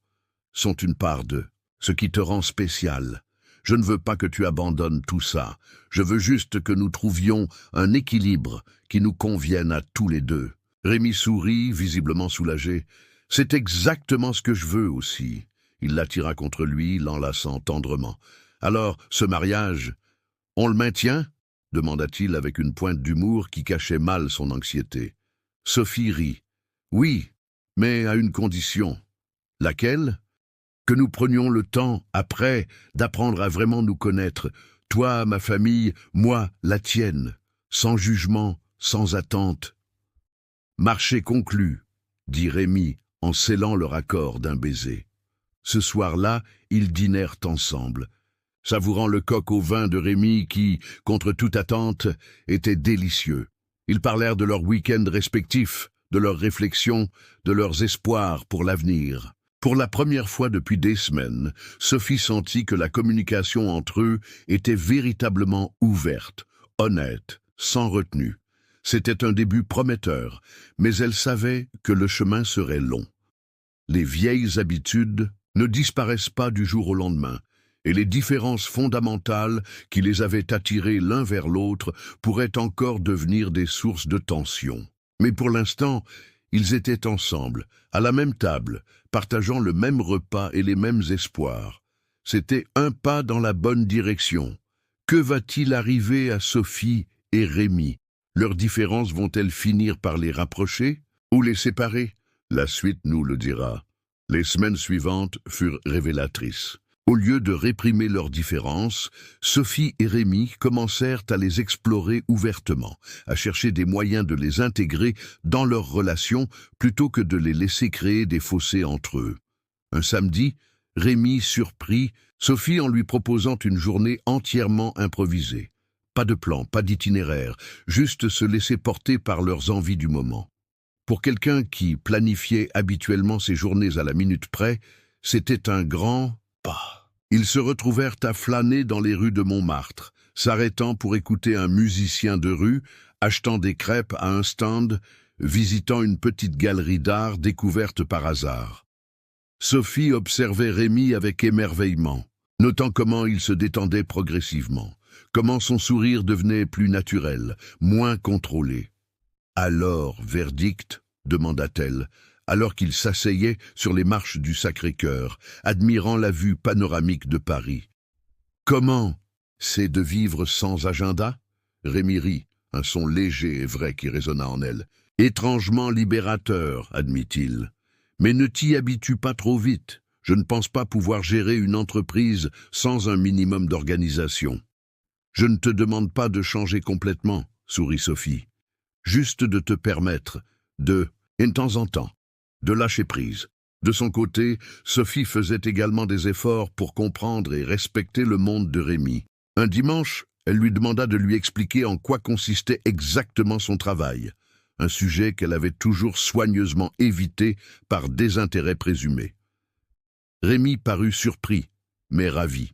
sont une part de ce qui te rend spécial. Je ne veux pas que tu abandonnes tout ça. Je veux juste que nous trouvions un équilibre qui nous convienne à tous les deux. » Rémi sourit, visiblement soulagé. « C'est exactement ce que je veux aussi. » Il l'attira contre lui, l'enlaçant tendrement. « Alors, ce mariage, on le maintient ?» demanda-t-il avec une pointe d'humour qui cachait mal son anxiété. Sophie rit. « Oui, mais à une condition. » « Laquelle ? » « Que nous prenions le temps, après, d'apprendre à vraiment nous connaître. Toi, ma famille, moi, la tienne. Sans jugement, sans attente. »« Marché conclu, » dit Rémi, en scellant leur accord d'un baiser. Ce soir-là, ils dînèrent ensemble, savourant le coq au vin de Rémi qui, contre toute attente, était délicieux. Ils parlèrent de leurs week-ends respectifs, de leurs réflexions, de leurs espoirs pour l'avenir. Pour la première fois depuis des semaines, Sophie sentit que la communication entre eux était véritablement ouverte, honnête, sans retenue. C'était un début prometteur, mais elle savait que le chemin serait long. Les vieilles habitudes ne disparaissent pas du jour au lendemain, et les différences fondamentales qui les avaient attirés l'un vers l'autre pourraient encore devenir des sources de tension. Mais pour l'instant, ils étaient ensemble, à la même table, partageant le même repas et les mêmes espoirs. C'était un pas dans la bonne direction. Que va-t-il arriver à Sophie et Rémi? Leurs différences vont-elles finir par les rapprocher ou les séparer? La suite nous le dira. Les semaines suivantes furent révélatrices. Au lieu de réprimer leurs différences, Sophie et Rémi commencèrent à les explorer ouvertement, à chercher des moyens de les intégrer dans leurs relations plutôt que de les laisser créer des fossés entre eux. Un samedi, Rémi surprit Sophie en lui proposant une journée entièrement improvisée. Pas de plan, pas d'itinéraire, juste se laisser porter par leurs envies du moment. Pour quelqu'un qui planifiait habituellement ses journées à la minute près, c'était un grand pas. Ils se retrouvèrent à flâner dans les rues de Montmartre, s'arrêtant pour écouter un musicien de rue, achetant des crêpes à un stand, visitant une petite galerie d'art découverte par hasard. Sophie observait Rémi avec émerveillement, notant comment il se détendait progressivement, comment son sourire devenait plus naturel, moins contrôlé. « Alors, verdict ?» demanda-t-elle, alors qu'il s'asseyait sur les marches du Sacré-Cœur, admirant la vue panoramique de Paris. « Comment? C'est de vivre sans agenda ?» Rémi rit, un son léger et vrai qui résonna en elle. « Étrangement libérateur, admit-il. Mais ne t'y habitue pas trop vite. Je ne pense pas pouvoir gérer une entreprise sans un minimum d'organisation. » « Je ne te demande pas de changer complètement, » sourit Sophie. « Juste de te permettre de, et de temps en temps, de lâcher prise. » De son côté, Sophie faisait également des efforts pour comprendre et respecter le monde de Rémi. Un dimanche, elle lui demanda de lui expliquer en quoi consistait exactement son travail, un sujet qu'elle avait toujours soigneusement évité par désintérêt présumé. Rémi parut surpris, mais ravi.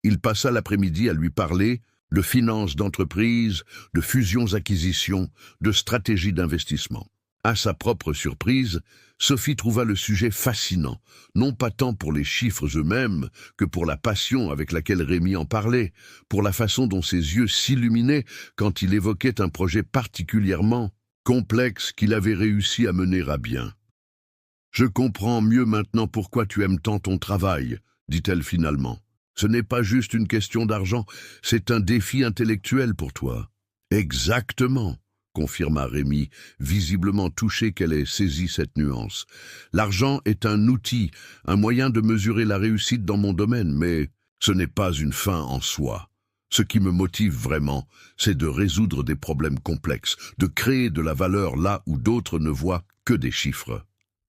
Il passa l'après-midi à lui parler de finances d'entreprise, de fusions-acquisitions, de stratégies d'investissement. À sa propre surprise, Sophie trouva le sujet fascinant, non pas tant pour les chiffres eux-mêmes que pour la passion avec laquelle Rémi en parlait, pour la façon dont ses yeux s'illuminaient quand il évoquait un projet particulièrement complexe qu'il avait réussi à mener à bien. « Je comprends mieux maintenant pourquoi tu aimes tant ton travail, » dit-elle finalement. « Ce n'est pas juste une question d'argent, c'est un défi intellectuel pour toi. »« Exactement, » confirma Rémi, visiblement touché qu'elle ait saisi cette nuance. « L'argent est un outil, un moyen de mesurer la réussite dans mon domaine, mais ce n'est pas une fin en soi. Ce qui me motive vraiment, c'est de résoudre des problèmes complexes, de créer de la valeur là où d'autres ne voient que des chiffres. »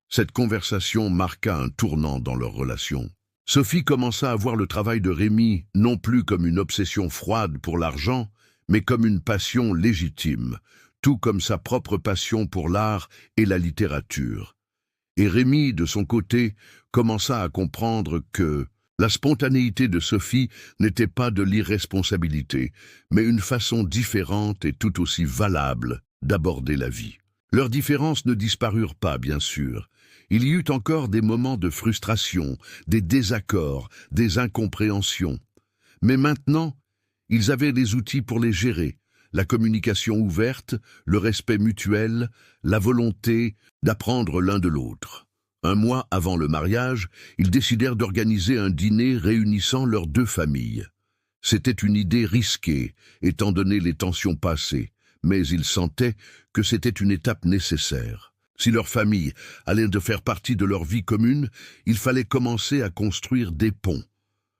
Cette conversation marqua un tournant dans leur relation. Sophie commença à voir le travail de Rémi non plus comme une obsession froide pour l'argent, mais comme une passion légitime, tout comme sa propre passion pour l'art et la littérature. Et Rémi, de son côté, commença à comprendre que la spontanéité de Sophie n'était pas de l'irresponsabilité, mais une façon différente et tout aussi valable d'aborder la vie. Leurs différences ne disparurent pas, bien sûr. Il y eut encore des moments de frustration, des désaccords, des incompréhensions. Mais maintenant, ils avaient les outils pour les gérer, la communication ouverte, le respect mutuel, la volonté d'apprendre l'un de l'autre. Un mois avant le mariage, ils décidèrent d'organiser un dîner réunissant leurs deux familles. C'était une idée risquée, étant donné les tensions passées, mais ils sentaient que c'était une étape nécessaire. Si leur famille allait de faire partie de leur vie commune, il fallait commencer à construire des ponts.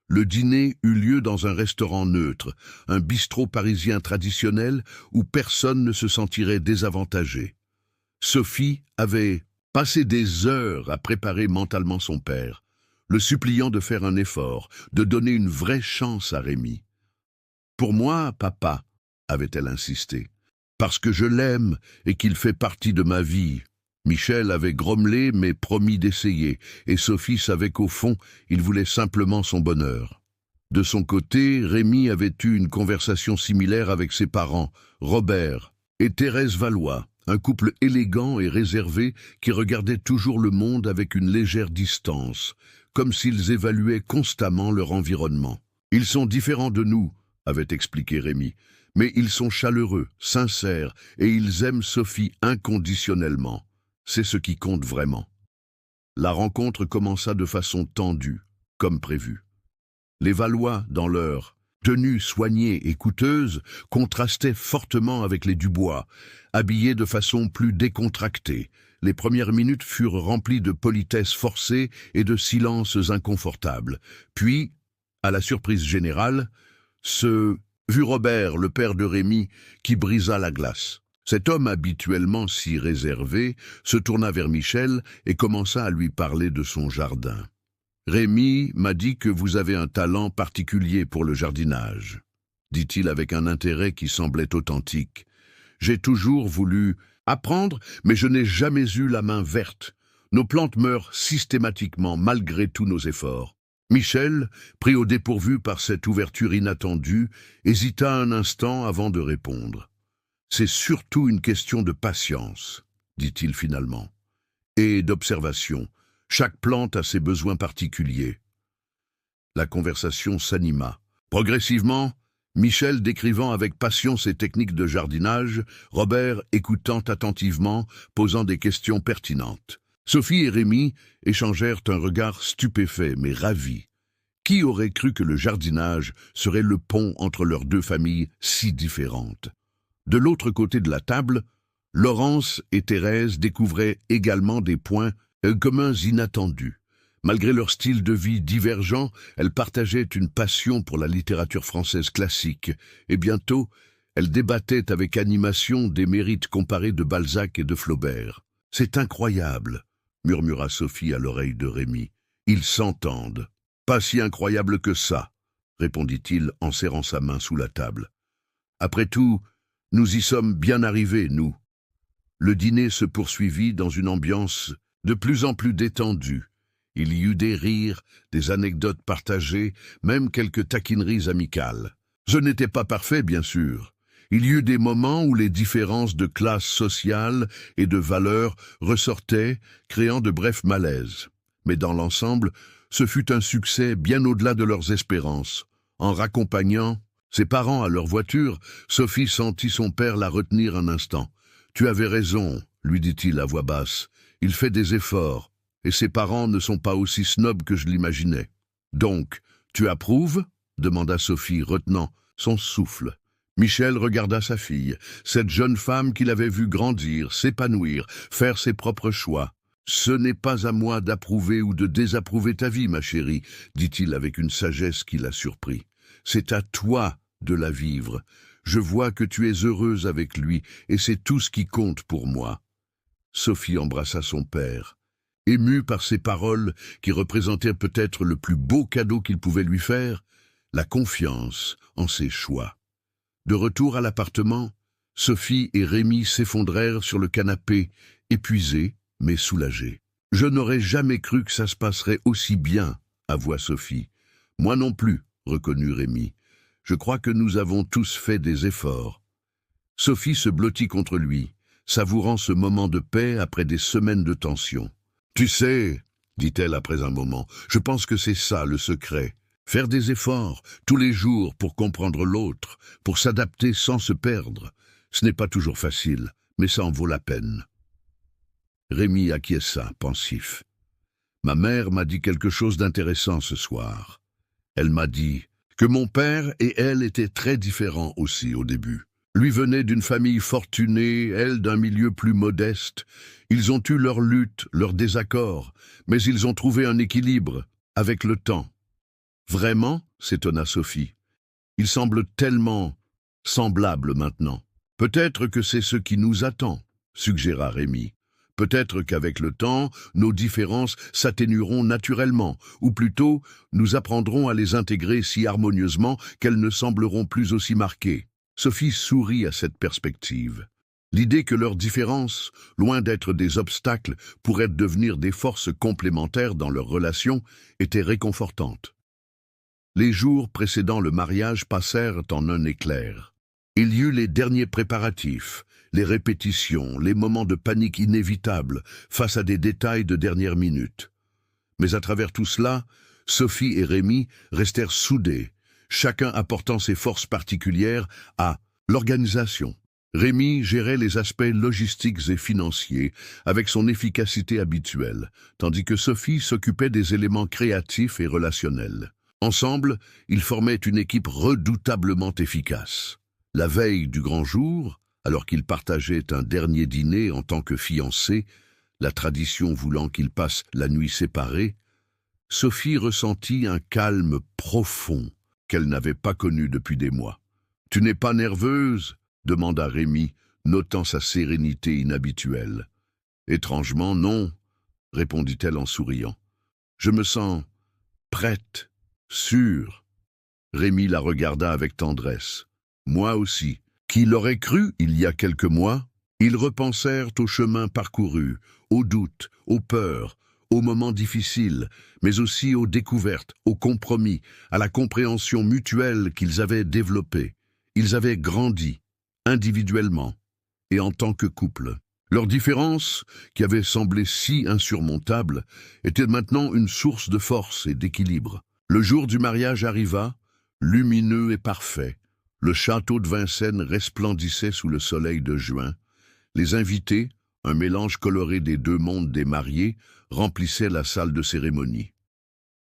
Le dîner eut lieu dans un restaurant neutre, un bistrot parisien traditionnel où personne ne se sentirait désavantagé. Sophie avait passé des heures à préparer mentalement son père, le suppliant de faire un effort, de donner une vraie chance à Rémi. « Pour moi, papa, » avait-elle insisté, « parce que je l'aime et qu'il fait partie de ma vie. » Michel avait grommelé mais promis d'essayer, et Sophie savait qu'au fond, il voulait simplement son bonheur. De son côté, Rémi avait eu une conversation similaire avec ses parents, Robert et Thérèse Valois, un couple élégant et réservé qui regardait toujours le monde avec une légère distance, comme s'ils évaluaient constamment leur environnement. « Ils sont différents de nous, » avait expliqué Rémi, « mais ils sont chaleureux, sincères, et ils aiment Sophie inconditionnellement. C'est ce qui compte vraiment. » La rencontre commença de façon tendue, comme prévu. Les Valois, dans leur tenue soignée et coûteuse, contrastaient fortement avec les Dubois, habillés de façon plus décontractée, Les premières minutes furent remplies de politesses forcées et de silences inconfortables. Puis, à la surprise générale, vu Robert, le père de Rémi, qui brisa la glace. Cet homme habituellement si réservé se tourna vers Michel et commença à lui parler de son jardin. « Rémi m'a dit que vous avez un talent particulier pour le jardinage, » dit-il avec un intérêt qui semblait authentique. « J'ai toujours voulu apprendre, mais je n'ai jamais eu la main verte. Nos plantes meurent systématiquement malgré tous nos efforts. » Michel, pris au dépourvu par cette ouverture inattendue, hésita un instant avant de répondre. « C'est surtout une question de patience, » dit-il finalement, « et d'observation. Chaque plante a ses besoins particuliers. » La conversation s'anima. Progressivement, Michel décrivant avec passion ses techniques de jardinage, Robert écoutant attentivement, posant des questions pertinentes. Sophie et Rémi échangèrent un regard stupéfait mais ravi. Qui aurait cru que le jardinage serait le pont entre leurs deux familles si différentes? De l'autre côté de la table, Laurence et Thérèse découvraient également des points communs inattendus. Malgré leur style de vie divergent, elles partageaient une passion pour la littérature française classique, et bientôt, elles débattaient avec animation des mérites comparés de Balzac et de Flaubert. « C'est incroyable !» murmura Sophie à l'oreille de Rémi. « Ils s'entendent. »« Pas si incroyable que ça, » répondit-il en serrant sa main sous la table. « Après tout, nous y sommes bien arrivés, nous. » Le dîner se poursuivit dans une ambiance de plus en plus détendue. Il y eut des rires, des anecdotes partagées, même quelques taquineries amicales. Ce n'était pas parfait, bien sûr. Il y eut des moments où les différences de classe sociale et de valeurs ressortaient, créant de brefs malaises. Mais dans l'ensemble, ce fut un succès bien au-delà de leurs espérances. En raccompagnant ses parents à leur voiture, Sophie sentit son père la retenir un instant. « Tu avais raison, » lui dit-il à voix basse. « Il fait des efforts. Et ses parents ne sont pas aussi snobs que je l'imaginais. »« Donc, tu approuves » demanda Sophie, retenant son souffle. Michel regarda sa fille, cette jeune femme qu'il avait vue grandir, s'épanouir, faire ses propres choix. « Ce n'est pas à moi d'approuver ou de désapprouver ta vie, ma chérie, » dit-il avec une sagesse qui la surprit. « C'est à toi de la vivre. Je vois que tu es heureuse avec lui, et c'est tout ce qui compte pour moi. » Sophie embrassa son père. Émue par ces paroles qui représentaient peut-être le plus beau cadeau qu'il pouvait lui faire, la confiance en ses choix. De retour à l'appartement, Sophie et Rémi s'effondrèrent sur le canapé, épuisés mais soulagés. « Je n'aurais jamais cru que ça se passerait aussi bien, » avoua Sophie. « Moi non plus, » reconnut Rémi. « Je crois que nous avons tous fait des efforts. » Sophie se blottit contre lui, savourant ce moment de paix après des semaines de tension. « Tu sais, » dit-elle après un moment, « je pense que c'est ça le secret. Faire des efforts, tous les jours, pour comprendre l'autre, pour s'adapter sans se perdre. Ce n'est pas toujours facile, mais ça en vaut la peine. » Rémi acquiesça, pensif. « Ma mère m'a dit quelque chose d'intéressant ce soir. Elle m'a dit que mon père et elle étaient très différents aussi au début. Lui venait d'une famille fortunée, elle d'un milieu plus modeste. Ils ont eu leurs luttes, leurs désaccords, mais ils ont trouvé un équilibre, avec le temps. » « Vraiment ?» s'étonna Sophie. « Il semble tellement semblable maintenant. »« Peut-être que c'est ce qui nous attend, » suggéra Rémi. « Peut-être qu'avec le temps, nos différences s'atténueront naturellement, ou plutôt, nous apprendrons à les intégrer si harmonieusement qu'elles ne sembleront plus aussi marquées. » Sophie sourit à cette perspective. L'idée que leurs différences, loin d'être des obstacles, pourraient devenir des forces complémentaires dans leur relation, était réconfortante. Les jours précédant le mariage passèrent en un éclair. Il y eut les derniers préparatifs, les répétitions, les moments de panique inévitables face à des détails de dernière minute. Mais à travers tout cela, Sophie et Rémi restèrent soudés, chacun apportant ses forces particulières à l'organisation. Rémi gérait les aspects logistiques et financiers avec son efficacité habituelle, tandis que Sophie s'occupait des éléments créatifs et relationnels. Ensemble, ils formaient une équipe redoutablement efficace. La veille du grand jour, alors qu'ils partageaient un dernier dîner en tant que fiancés, la tradition voulant qu'ils passent la nuit séparés, Sophie ressentit un calme profond qu'elle n'avait pas connu depuis des mois. « Tu n'es pas nerveuse ?» demanda Rémi, notant sa sérénité inhabituelle. « Étrangement, non, » répondit-elle en souriant. « Je me sens prête, sûre. » Rémi la regarda avec tendresse. « Moi aussi. » Qui l'aurait cru il y a quelques mois? Ils repensèrent au chemin parcouru, aux doutes, aux peurs, aux moments difficiles, mais aussi aux découvertes, aux compromis, à la compréhension mutuelle qu'ils avaient développée. Ils avaient grandi, individuellement et en tant que couple. Leur différence, qui avait semblé si insurmontable, était maintenant une source de force et d'équilibre. Le jour du mariage arriva, lumineux et parfait. Le château de Vincennes resplendissait sous le soleil de juin. Les invités, un mélange coloré des deux mondes des mariés, remplissaient la salle de cérémonie.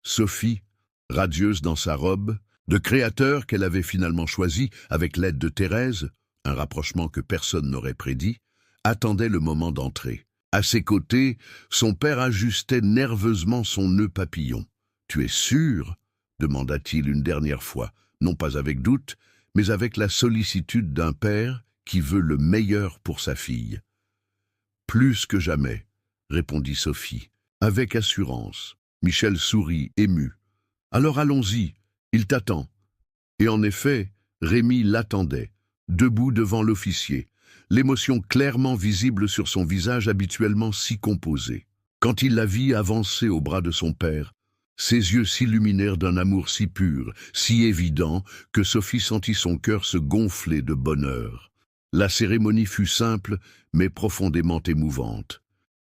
Sophie, radieuse dans sa robe, de créateur qu'elle avait finalement choisi avec l'aide de Thérèse, un rapprochement que personne n'aurait prédit, attendait le moment d'entrer. À ses côtés, son père ajustait nerveusement son nœud papillon. « Tu es sûr ?» demanda-t-il une dernière fois, non pas avec doute, mais avec la sollicitude d'un père qui veut le meilleur pour sa fille. « Plus que jamais, » répondit Sophie, avec assurance. Michel sourit, ému. « Alors allons-y, il t'attend. » Et en effet, Rémi l'attendait, debout devant l'officier, l'émotion clairement visible sur son visage habituellement si composé. Quand il la vit avancer au bras de son père, ses yeux s'illuminèrent d'un amour si pur, si évident, que Sophie sentit son cœur se gonfler de bonheur. La cérémonie fut simple, mais profondément émouvante.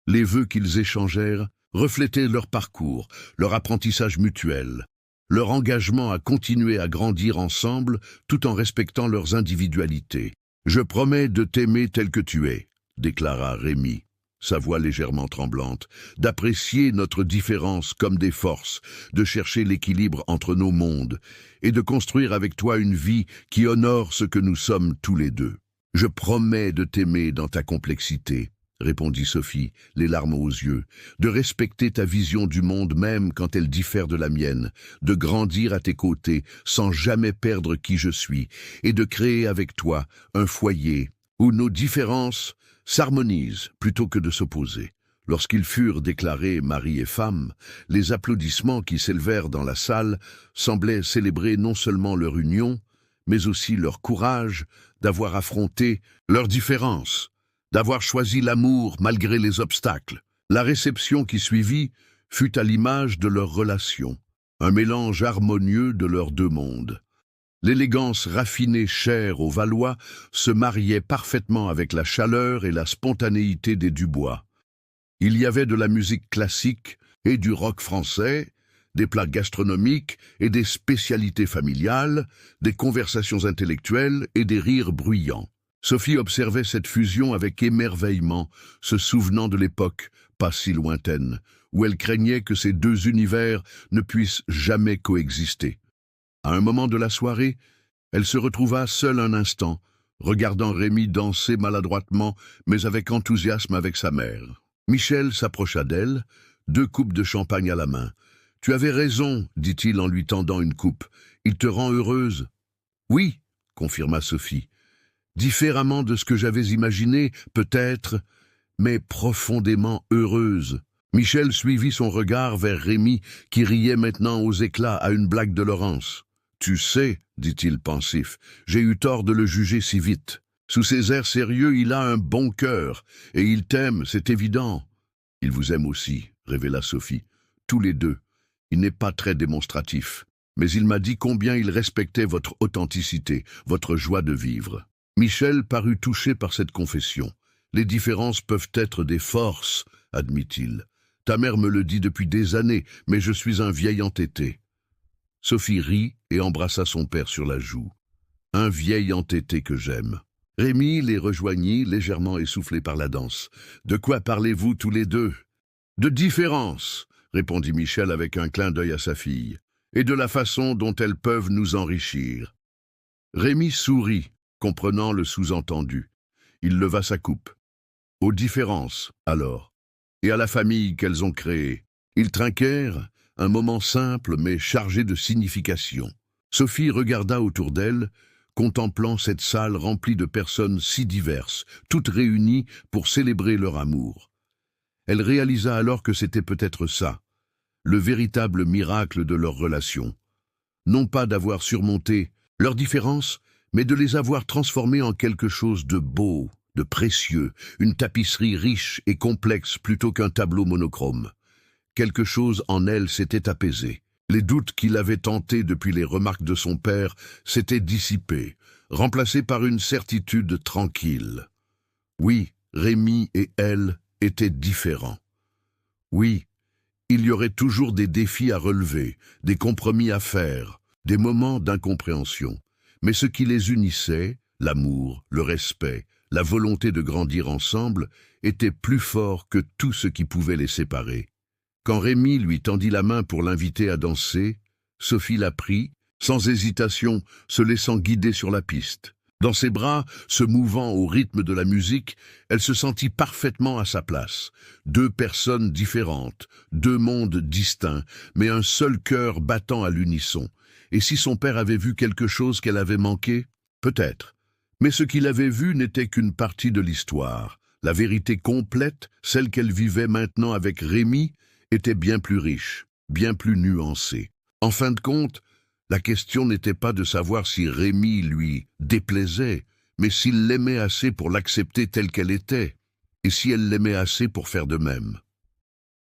Les vœux qu'ils échangèrent reflétaient leur parcours, leur apprentissage mutuel, leur engagement à continuer à grandir ensemble tout en respectant leurs individualités. « Je promets de t'aimer tel que tu es », déclara Rémi, sa voix légèrement tremblante, « d'apprécier notre différence comme des forces, de chercher l'équilibre entre nos mondes et de construire avec toi une vie qui honore ce que nous sommes tous les deux. »« Je promets de t'aimer dans ta complexité », répondit Sophie, les larmes aux yeux, « de respecter ta vision du monde même quand elle diffère de la mienne, de grandir à tes côtés sans jamais perdre qui je suis, et de créer avec toi un foyer où nos différences s'harmonisent plutôt que de s'opposer. » Lorsqu'ils furent déclarés mari et femme, les applaudissements qui s'élevèrent dans la salle semblaient célébrer non seulement leur union, mais aussi leur courage d'avoir affronté leurs différences, d'avoir choisi l'amour malgré les obstacles. La réception qui suivit fut à l'image de leur relation, un mélange harmonieux de leurs deux mondes. L'élégance raffinée chère aux Valois se mariait parfaitement avec la chaleur et la spontanéité des Dubois. Il y avait de la musique classique et du rock français, des plats gastronomiques et des spécialités familiales, des conversations intellectuelles et des rires bruyants. Sophie observait cette fusion avec émerveillement, se souvenant de l'époque, pas si lointaine, où elle craignait que ces deux univers ne puissent jamais coexister. À un moment de la soirée, elle se retrouva seule un instant, regardant Rémi danser maladroitement, mais avec enthousiasme avec sa mère. Michel s'approcha d'elle, 2 coupes de champagne à la main. « Tu avais raison, dit-il en lui tendant une coupe. Il te rend heureuse. »« Oui, » confirma Sophie. « Différemment de ce que j'avais imaginé, peut-être, mais profondément heureuse. » Michel suivit son regard vers Rémi, qui riait maintenant aux éclats à une blague de Laurence. « Tu sais, dit-il pensif, j'ai eu tort de le juger si vite. Sous ses airs sérieux, il a un bon cœur, et il t'aime, c'est évident. »« Il vous aime aussi, » révéla Sophie. « Tous les deux. Il n'est pas très démonstratif, mais il m'a dit combien il respectait votre authenticité, votre joie de vivre. » Michel parut touché par cette confession. « Les différences peuvent être des forces, » admit-il. « Ta mère me le dit depuis des années, mais je suis un vieil entêté. » Sophie rit et embrassa son père sur la joue. « Un vieil entêté que j'aime. » Rémi les rejoignit, légèrement essoufflé par la danse. « De quoi parlez-vous tous les deux ?»« De différence, » répondit Michel avec un clin d'œil à sa fille, « et de la façon dont elles peuvent nous enrichir. » Rémi sourit, comprenant le sous-entendu. Il leva sa coupe. « Aux différences, alors. et à la famille qu'elles ont créée. Ils trinquèrent, un moment simple mais chargé de signification. Sophie regarda autour d'elle, contemplant cette salle remplie de personnes si diverses, toutes réunies pour célébrer leur amour. Elle réalisa alors que c'était peut-être ça, le véritable miracle de leur relation. Non pas d'avoir surmonté leurs différences, mais de les avoir transformées en quelque chose de beau, de précieux, une tapisserie riche et complexe plutôt qu'un tableau monochrome. Quelque chose en elle s'était apaisé. Les doutes qui l'avaient tenté depuis les remarques de son père s'étaient dissipés, remplacés par une certitude tranquille. Oui, Rémi et elle étaient différents. Oui, il y aurait toujours des défis à relever, des compromis à faire, des moments d'incompréhension. Mais ce qui les unissait, l'amour, le respect, la volonté de grandir ensemble, était plus fort que tout ce qui pouvait les séparer. Quand Rémi lui tendit la main pour l'inviter à danser, Sophie la prit, sans hésitation, se laissant guider sur la piste. Dans ses bras, se mouvant au rythme de la musique, elle se sentit parfaitement à sa place. Deux personnes différentes, deux mondes distincts, mais un seul cœur battant à l'unisson. Et si son père avait vu quelque chose qu'elle avait manqué? Peut-être. Mais ce qu'il avait vu n'était qu'une partie de l'histoire. La vérité complète, celle qu'elle vivait maintenant avec Rémi, était bien plus riche, bien plus nuancée. En fin de compte, la question n'était pas de savoir si Rémi lui déplaisait, mais s'il l'aimait assez pour l'accepter telle qu'elle était, et si elle l'aimait assez pour faire de même.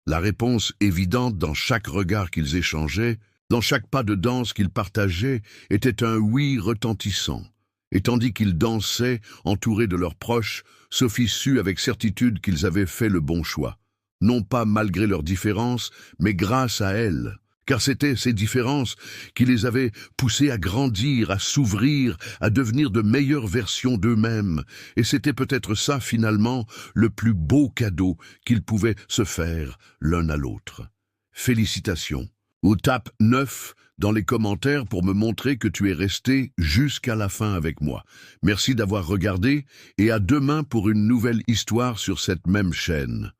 La réponse évidente dans chaque regard qu'ils échangeaient, dans chaque pas de danse qu'ils partageaient, était un oui retentissant. Et tandis qu'ils dansaient, entourés de leurs proches, Sophie sut avec certitude qu'ils avaient fait le bon choix. Non pas malgré leurs différences, mais grâce à elles. Car c'étaient ces différences qui les avaient poussés à grandir, à s'ouvrir, à devenir de meilleures versions d'eux-mêmes. Et c'était peut-être ça, finalement, le plus beau cadeau qu'ils pouvaient se faire l'un à l'autre. Félicitations. Ou tape 9 dans les commentaires pour me montrer que tu es resté jusqu'à la fin avec moi. Merci d'avoir regardé et à demain pour une nouvelle histoire sur cette même chaîne.